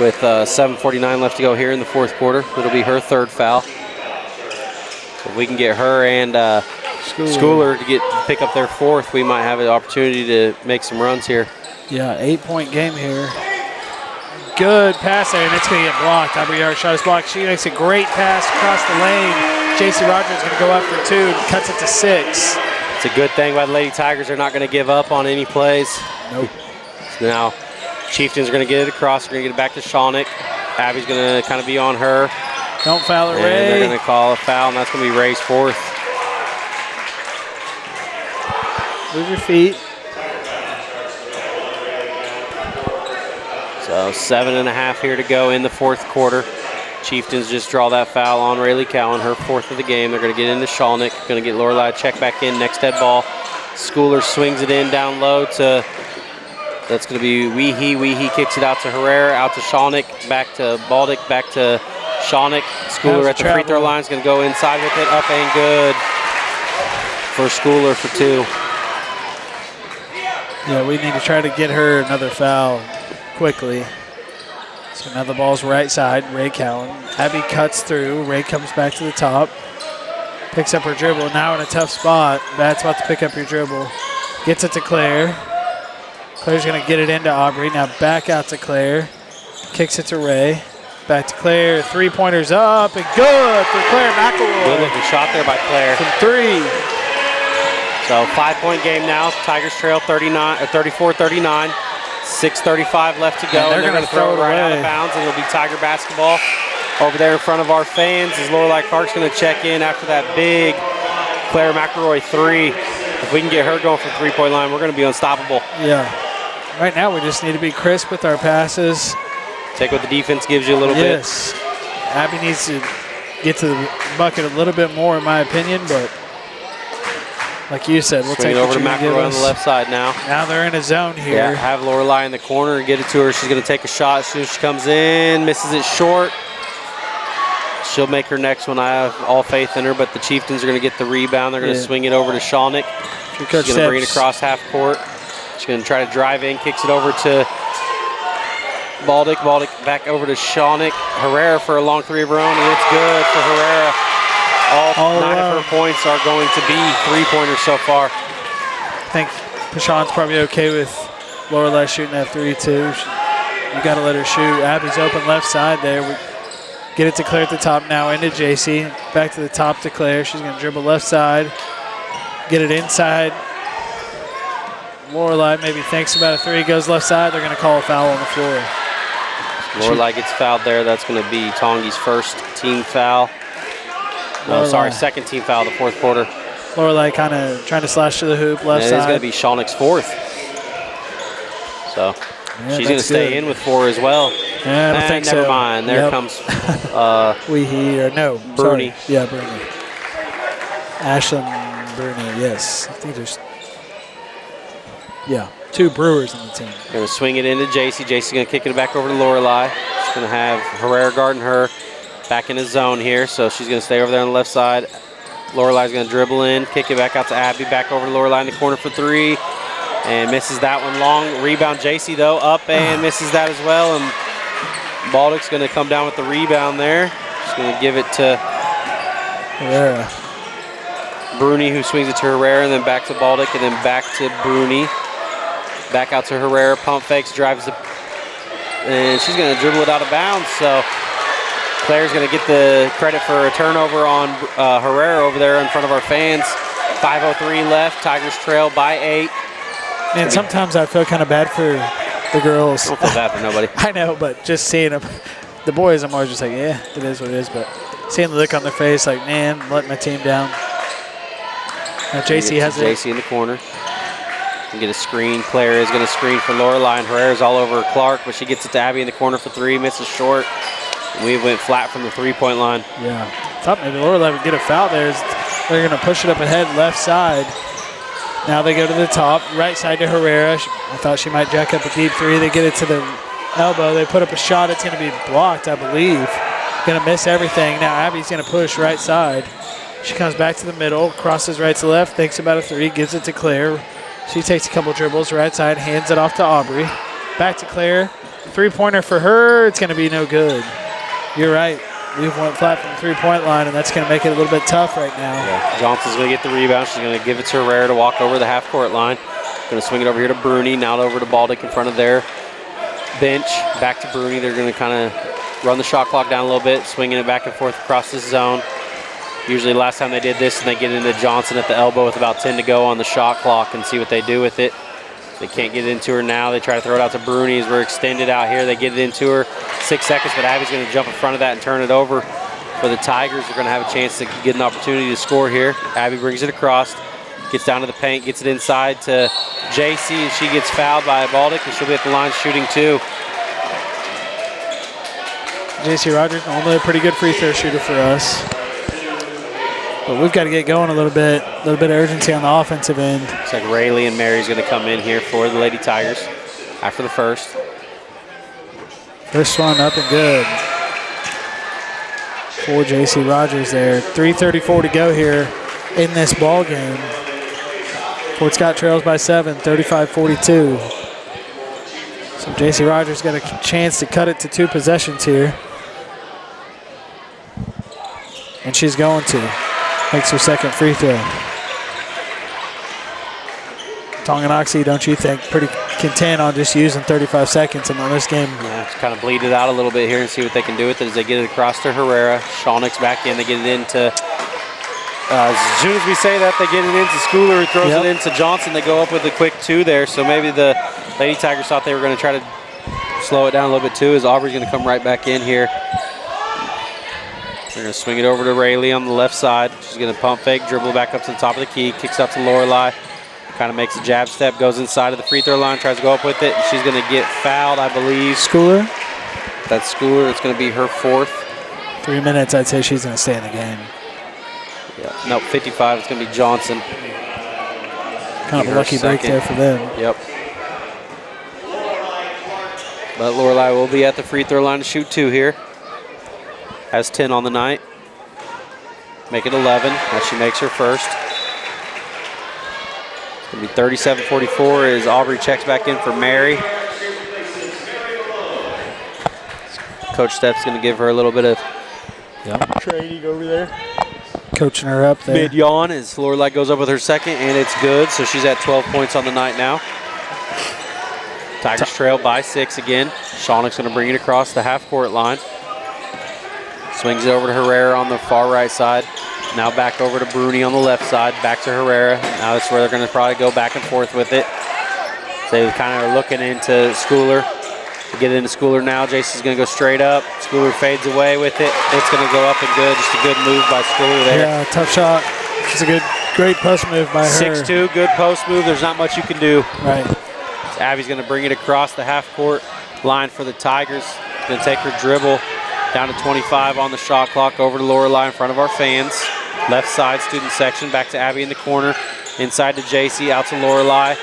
with 7:49 left to go here in the fourth quarter. It'll be her third foul. If we can get her and Schooler to pick up their fourth, we might have an opportunity to make some runs here. Yeah, 8-point game here. Good pass there, and it's going to get blocked. Aubrey Yard shot is blocked. She makes a great pass across the lane. JC Rogers is going to go up for 2 and cuts it to 6. It's a good thing by the Lady Tigers. They're not going to give up on any plays. Nope. So now Chieftains are going to get it across. They're going to get it back to Shawnick. Abby's going to kind of be on her. Don't foul her, and Ray. They're going to call a foul, and that's going to be Ray's fourth. Move your feet. So 7.5 here to go in the fourth quarter. Chieftains just draw that foul on Rayleigh Cowan, her fourth of the game. They're going to get into Shawnick. Going to get Lorelei check back in. Next head ball. Schooler swings it in down low to, that's going to be Weehee. Weehee kicks it out to Herrera, out to Shawnick, back to Baldick, back to Shawnick. Schooler at the free throw line is going to go inside with it. Up and good for Schooler for 2. Yeah, we need to try to get her another foul quickly. So now the ball's right side, Ray Cowan. Abby cuts through. Ray comes back to the top. Picks up her dribble. Now in a tough spot. Bad spot to pick up your dribble. Gets it to Claire. Claire's going to get it into Aubrey. Now back out to Claire. Kicks it to Ray. Back to Claire. 3-pointers up and good for Claire McElroy. Good looking shot there by Claire. From 3. So 5-point game now. Tigers trail 34-39. 6:35 left to go. And they're going to throw it right out away. of bounds, and it'll be Tiger basketball over there in front of our fans as Lorelei Clark's going to check in after that big Claire McElroy 3. If we can get her going from three-point line, we're going to be unstoppable. Yeah. Right now we just need to be crisp with our passes. Take what the defense gives you a little bit. Abby needs to get to the bucket a little bit more, in my opinion, but like you said, we'll take it what over to you're gonna give McElroy on us. the left side now. Now they're in a zone here. Yeah, have Lorelai in the corner and get it to her. She's going to take a shot as soon as she comes in, misses it short. She'll make her next one. I have all faith in her, but the Chieftains are going to get the rebound. They're going to swing it over to Shawnick. She's going to bring it across half court. She's going to try to drive in, kicks it over to Baldick. Baldick back over to Shawnick. Herrera for a long three of her own, and it's good for Herrera. All 9 of her points are going to be three-pointers so far. I think Pashan's probably okay with Lorelai shooting that 3 too. You got to let her shoot. Abby's open left side there. We get it to Claire at the top now into JC. Back to the top to Claire. She's going to dribble left side. Get it inside. Lorelai maybe thinks about a 3. Goes left side. They're going to call a foul on the floor. Lorelai gets fouled there. That's going to be Tongi's first team foul. No, sorry, second team foul of the fourth quarter. Lorelai kind of trying to slash to the hoop, left side. It's going to be Shawnick's fourth. So she's going to stay in with 4 as well. Yeah, I don't think never so. mind. There comes Bruni. Bruni. Yeah, Bruni. Ashlyn Bruni, yes. I think there's 2 Brewers on the team. Going to swing it into JC. JC's going to kick it back over to Lorelai. She's going to have Herrera guarding her. Back in his zone here, so she's going to stay over there on the left side. Lorelai's going to dribble in, kick it back out to Abby, back over to Lorelai in the corner for 3, and misses that one long. Rebound JC, though, up and misses that as well, and Baldick's going to come down with the rebound there. She's going to give it to Herrera. Bruni, who swings it to Herrera, and then back to Baldick, and then back to Bruni. Back out to Herrera, pump fakes, drives the, and she's going to dribble it out of bounds, so Claire's going to get the credit for a turnover on Herrera over there in front of our fans. 5:03 left. Tigers trail by 8. And sometimes I feel kind of bad for the girls. I don't feel bad for nobody. I know, but just seeing them, the boys, I'm always just like, yeah, it is what it is. But seeing the look on their face, like, man, I'm letting my team down. Now JC has it. JC in the corner. And get a screen. Claire is going to screen for Lorelai, and Herrera's all over Clark, but she gets it to Abby in the corner for 3, misses short. We went flat from the 3-point line. Yeah. Thought maybe Lorelai would get a foul there. They're going to push it up ahead left side. Now they go to the top, right side to Herrera. I thought she might jack up a deep 3. They get it to the elbow. They put up a shot. It's going to be blocked, I believe. Going to miss everything. Now Abby's going to push right side. She comes back to the middle, crosses right to left, thinks about a 3, gives it to Claire. She takes a couple dribbles right side, hands it off to Aubrey. Back to Claire. 3-pointer for her. It's going to be no good. You're right. We've went flat from the 3-point line, and that's going to make it a little bit tough right now. Yeah. Johnson's going to get the rebound. She's going to give it to Herrera to walk over the half-court line. Going to swing it over here to Bruni. Now over to Baldick in front of their bench. Back to Bruni. They're going to kind of run the shot clock down a little bit, swinging it back and forth across this zone. Usually last time they did this, and they get into Johnson at the elbow with about 10 to go on the shot clock and see what they do with it. They can't get it into her now. They try to throw it out to Bruni as we're extended out here. They get it into her. 6 seconds, but Abby's going to jump in front of that and turn it over for the Tigers. They're going to have a chance to get an opportunity to score here. Abby brings it across, gets down to the paint, gets it inside to JC, and she gets fouled by Baldick, and she'll be at the line shooting 2. JC Rogers, normally a pretty good free throw shooter for us. But we've got to get going a little bit of urgency on the offensive end. Looks like Rayleigh and Mary's going to come in here for the Lady Tigers after the first. First one up and good for JC Rogers there. 3:34 to go here in this ball game. Fort Scott trails by 7, 35-42. So JC Rogers got a chance to cut it to 2 possessions here. And she's going to. Makes her second free throw. Tonganoxie, don't you think, pretty content on just using 35 seconds in this game? Yeah, just kind of bleed it out a little bit here and see what they can do with it as they get it across to Herrera. Shawnick's back in. They get it into, as soon as we say that, they get it into Schooler, who throws it into Johnson. They go up with a quick 2 there, so maybe the Lady Tigers thought they were going to try to slow it down a little bit too, as Aubrey's going to come right back in here. They're going to swing it over to Rayleigh on the left side. She's going to pump fake, dribble back up to the top of the key, kicks out to Lorelai. Kind of makes a jab step, goes inside of the free throw line, tries to go up with it. And she's going to get fouled, I believe. Schooler? That's Schooler. It's going to be her 4th 3 minutes, I'd say she's going to stay in the game. Yeah. Nope, 55 is going to be Johnson. Kind of a lucky break there for them. Yep. But Lorelei will be at the free throw line to shoot 2 here. Has 10 on the night. Make it 11 as she makes her first. It's going to be 37-44 as Aubrey checks back in for Mary. Coach Steph's going to give her a little bit of training over there. Coaching her up there. Mid-yawn as Lorelei goes up with her second, and it's good. So she's at 12 points on the night now. Tigers trail by 6 again. Shawnick's going to bring it across the half-court line. Swings it over to Herrera on the far right side. Now back over to Bruni on the left side. Back to Herrera. Now that's where they're going to probably go back and forth with it. So they kind of are looking into Schooler. Get it into Schooler now. Jason's going to go straight up. Schooler fades away with it. It's going to go up and good. Just a good move by Schooler there. Yeah, tough shot. It's a great post move by her. 6'2", good post move. There's not much you can do. Right. So Abby's going to bring it across the half-court line for the Tigers. Going to take her dribble down to 25 on the shot clock over to Lorelei in front of our fans. Left side student section. Back to Abby in the corner. Inside to JC. Out to Lorelei.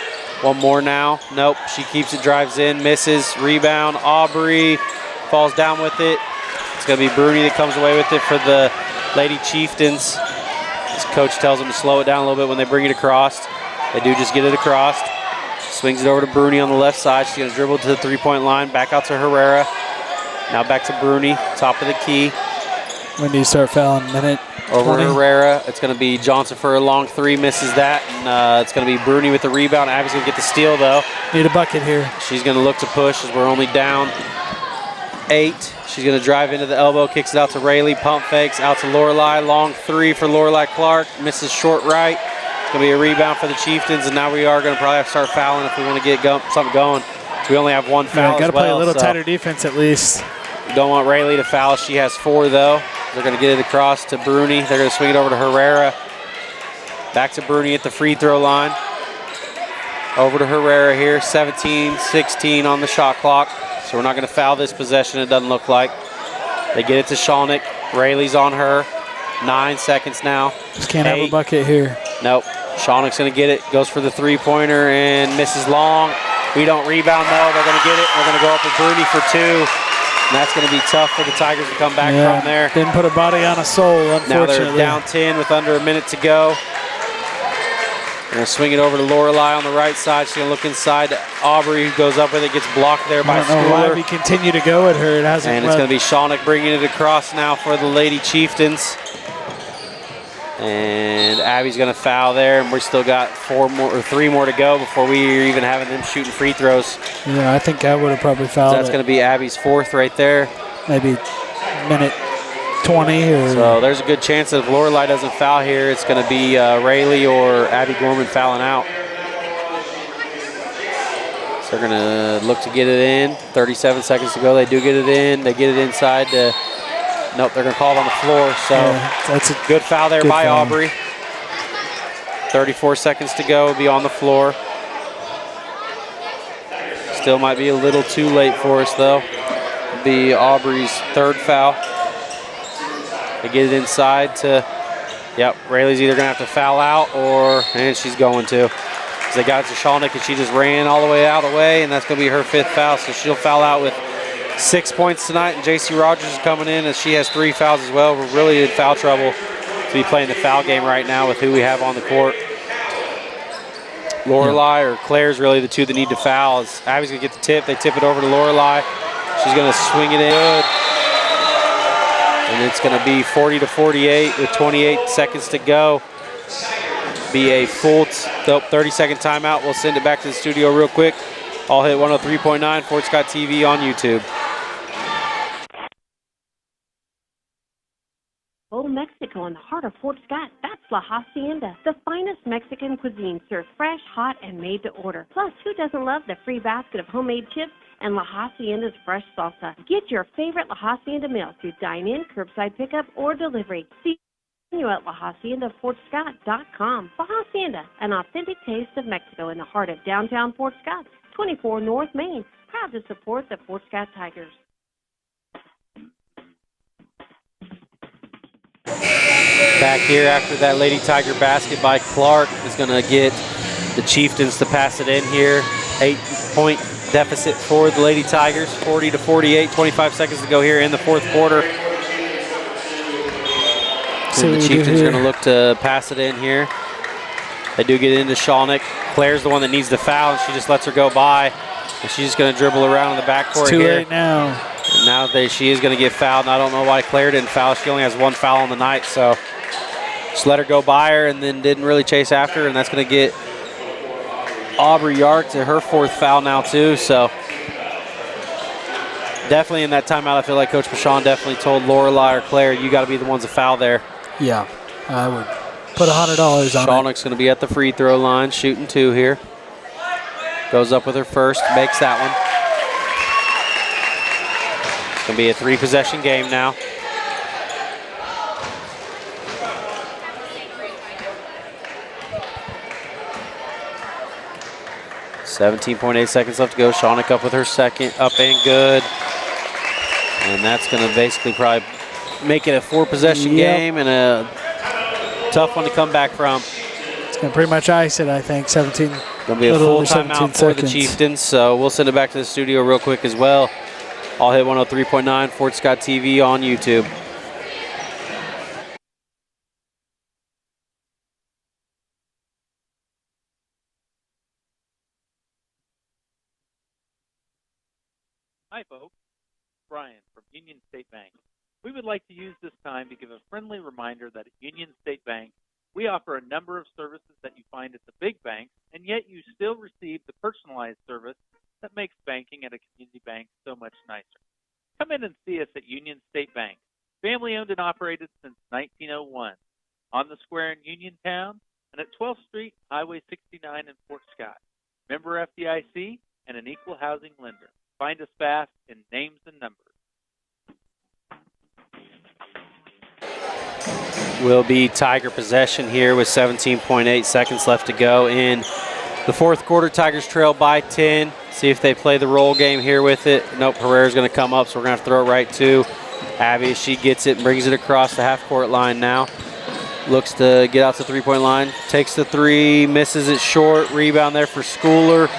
One more now. Nope. She keeps it, drives in, misses. Rebound. Aubrey falls down with it. It's going to be Bruni that comes away with it for the Lady Chieftains. This coach tells them to slow it down a little bit when they bring it across. They do just get it across. Swings it over to Bruni on the left side. She's going to dribble to the three-point line. Back out to Herrera. Now back to Bruni, top of the key. When do you start fouling? Minute over 20? Herrera. It's going to be Johnson for a long 3, misses that. And it's going to be Bruni with the rebound. Abby's going to get the steal, though. Need a bucket here. She's going to look to push as we're only down 8. She's going to drive into the elbow, kicks it out to Rayleigh, pump fakes, out to Lorelei. Long 3 for Lorelei Clark, misses short right. It's going to be a rebound for the Chieftains, and now we are going to probably have to start fouling if we want to get something going. So we only have 1 foul. Got to play a little tighter defense at least. We don't want Rayleigh to foul. She has 4, though. They're going to get it across to Bruni. They're going to swing it over to Herrera. Back to Bruni at the free throw line. Over to Herrera here. 17-16 on the shot clock. So we're not going to foul this possession, it doesn't look like. They get it to Shawnick. Rayleigh's on her. 9 seconds now. Just can't have a bucket here. Nope. Shawnick's going to get it. Goes for the three-pointer and misses long. We don't rebound, though. They're going to get it. We're going to go up with Bruni for 2. And that's going to be tough for the Tigers to come back from there. Didn't put a body on a soul, unfortunately. Now they're down 10 with under a minute to go. They're going to swing it over to Lorelei on the right side. She's going to look inside to Aubrey, who goes up with it, gets blocked there by Schooler. I don't know why we continue to go at her. It hasn't. And it's going to be Shawnick bringing it across now for the Lady Chieftains. And Abby's going to foul there, and we still got 3 more to go before we are even having them shooting free throws. Yeah, I think I would have probably fouled. So that's going to be Abby's 4th right there. Maybe minute 20 or. So there's a good chance that if Lorelei doesn't foul here, it's going to be Rayleigh or Abby Gorman fouling out. So they're going to look to get it in. 37 seconds to go. They do get it in. They get it inside to. Nope, they're going to call it on the floor. So that's a good foul there by Aubrey. 34 seconds to go, be on the floor. Still might be a little too late for us, though. It'll be Aubrey's 3rd foul. They get it inside to, yep, Rayleigh's either going to have to foul out and she's going to. Because they got it to Shawnick and she just ran all the way out of the way, and that's going to be her 5th foul. So she'll foul out with 6 points tonight, and JC Rogers is coming in as she has 3 fouls as well. We're really in foul trouble to be playing the foul game right now with who we have on the court. Lorelei or Claire's really the 2 that need to foul. As Abby's going to get the tip. They tip it over to Lorelei. She's going to swing it in. And it's going to be 40-48 with 28 seconds to go. Be a full 30-second timeout. We'll send it back to the studio real quick. All hit 103.9 Fort Scott TV on YouTube. Old Mexico in the heart of Fort Scott. That's La Hacienda, the finest Mexican cuisine served fresh, hot, and made to order. Plus, who doesn't love the free basket of homemade chips and La Hacienda's fresh salsa? Get your favorite La Hacienda meal through dine-in, curbside pickup, or delivery. See you at LaHaciendaFortScott.com. La Hacienda, an authentic taste of Mexico in the heart of downtown Fort Scott, 24 North Main. Proud to support the Fort Scott Tigers. Back here after that Lady Tiger basket by Clark is going to get the Chieftains to pass it in here. 8-point deficit for the Lady Tigers, 40-48, 25 seconds to go here in the fourth quarter. So the Chieftains are going to look to pass it in here. They do get into Shalnick. Claire's the one that needs the foul, and she just lets her go by. And she's just going to dribble around in the backcourt here. It's too late now. And now she is going to get fouled, and I don't know why Claire didn't foul. She only has one foul on the night, so just let her go by her and then didn't really chase after her, and that's going to get Aubrey Yark to her fourth foul now too. So definitely in that timeout, I feel like Coach Bashan definitely told Lorelai or Claire, you got to be the ones to foul there. Yeah, I would put $100 on it. Shalnick's going to be at the free throw line, shooting 2 here. Goes up with her first, makes that one. It's going to be a 3-possession game now. .8 seconds left to go. Shalnick up with her second, up and good. And that's going to basically probably make it a 4-possession game and a tough one to come back from. It's going to pretty much ice it, I think. 17. Going to be a full timeout for the Chieftains, so we'll send it back to the studio real quick as well. All Hit 103.9, Fort Scott TV on YouTube. Hi, folks. Brian from Union State Bank. We would like to use this time to give a friendly reminder that at Union State Bank, we offer a number of services that you find at the big banks, and yet you still receive the personalized service that makes banking at a community bank so much nicer. Come in and see us at Union State Bank, family-owned and operated since 1901, on the square in Uniontown and at 12th Street, Highway 69 in Fort Scott. Member FDIC and an equal housing lender. Find us fast in names and numbers. Will be Tiger possession here with 17.8 seconds left to go in the fourth quarter. Tigers trail by 10. See if they play the roll game here with it. Nope, Herrera's going to come up, so we're going to have to throw it right to Abby. She gets it and brings it across the half-court line now. Looks to get out to the 3-point line. Takes the 3, misses it short. Rebound there for Schooler.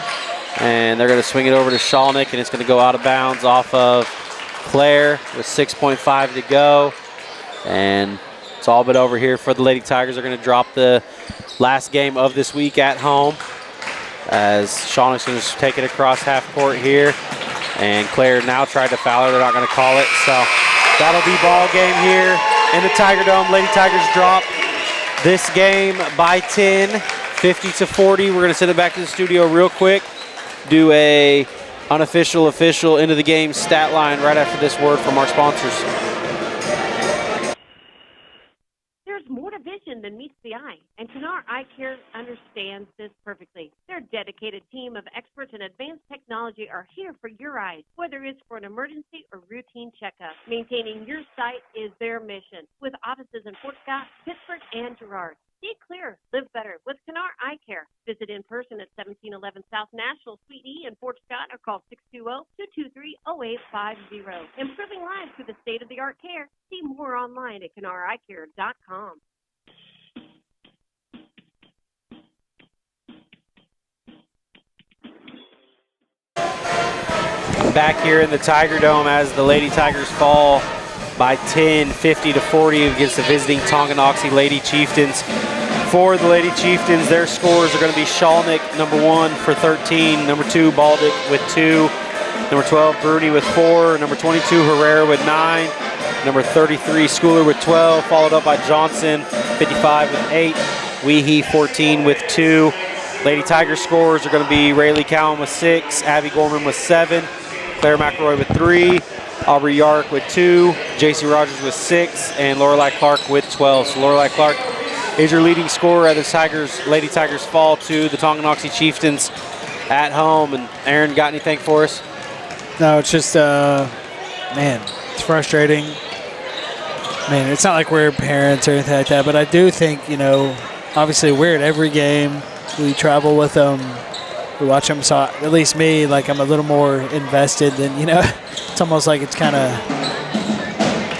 And they're going to swing it over to Shalnick, and it's going to go out of bounds off of Claire with 6.5 to go. And it's all but over here for the Lady Tigers. They're going to drop the last game of this week at home as Shalnick's going to take it across half court here. And Claire now tried to foul her. They're not going to call it. So that'll be ball game here in the Tiger Dome. Lady Tigers drop this game by 10, 50-40. We're going to send it back to the studio real quick. Do a unofficial, official, end of the game stat line right after this word from our sponsors. There's more to vision than meets the eye, and Canar Eye Care understands this perfectly. Their dedicated team of experts in advanced technology are here for your eyes, whether it's for an emergency or routine checkup. Maintaining your sight is their mission, with offices in Fort Scott, Pittsburgh, and Girard. See clear, live better with Canar Eye Care. Visit in person at 1711 South National Suite E in Fort Scott or call 620-223-0850. Improving lives through the state-of-the-art care. See more online at CanarEyeCare.com. Back here in the Tiger Dome as the Lady Tigers fall by 10, 50-40 against the visiting Tonganoxie Lady Chieftains. For the Lady Chieftains, their scores are going to be Shalnick, number 1 for 13, number 2 Baldick with 2, number 12 Bruni with 4, number 22 Herrera with 9, number 33 Schooler with 12, followed up by Johnson, 55 with 8, Weehee 14 with 2. Lady Tiger scores are going to be Rayleigh Cowan with 6, Abby Gorman with 7, Claire McElroy with 3, Aubrey Yark with 2, JC Rogers with 6, and Lorelai Clark with 12. So Lorelai Clark is your leading scorer as the Lady Tigers fall to the Tonganoxie Chieftains at home. And Aaron, got anything for us? No, it's just, man, it's frustrating. Man, it's not like we're parents or anything like that, but I do think, you know, obviously we're at every game. We travel with them. We watch them, so at least me, like I'm a little more invested than, you know, it's almost like it's kind of,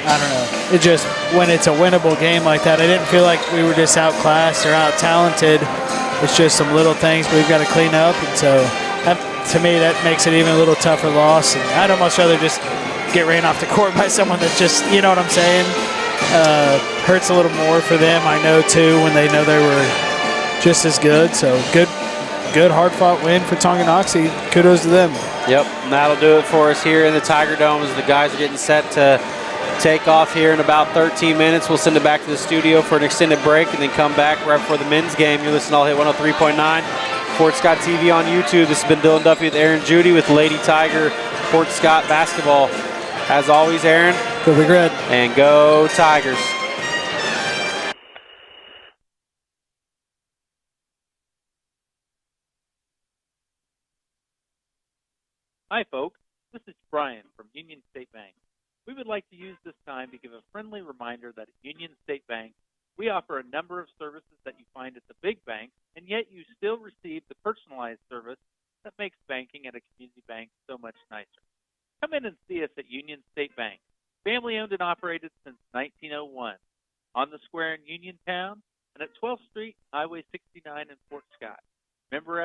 I I don't know. It just, when it's a winnable game like that, I didn't feel like we were just outclassed or out-talented. It's just some little things we've got to clean up. And so, to me, that makes it even a little tougher loss. And I'd almost rather just get ran off the court by someone that's just, you know what I'm saying? Hurts a little more for them, I know, too, when they know they were just as good. So, good hard-fought win for Tonganoxie. Kudos to them. Yep, and that'll do it for us here in the Tiger Dome as the guys are getting set to take off here in about 13 minutes. We'll send it back to the studio for an extended break and then come back right before the men's game. You're listening to All Hit 103.9, Fort Scott TV on YouTube. This has been Dylan Duffy with Aaron Judy with Lady Tiger Fort Scott basketball. As always, Aaron. Go Big Red. And go Tigers. Hi, folks. This is Brian from Union State Bank. We would like to use this time to give a friendly reminder that at Union State Bank, we offer a number of services that you find at the big banks, and yet you still receive the personalized service that makes banking at a community bank so much nicer. Come in and see us at Union State Bank, family-owned and operated since 1901, on the square in Uniontown and at 12th Street, Highway 69 in Fort Scott. Member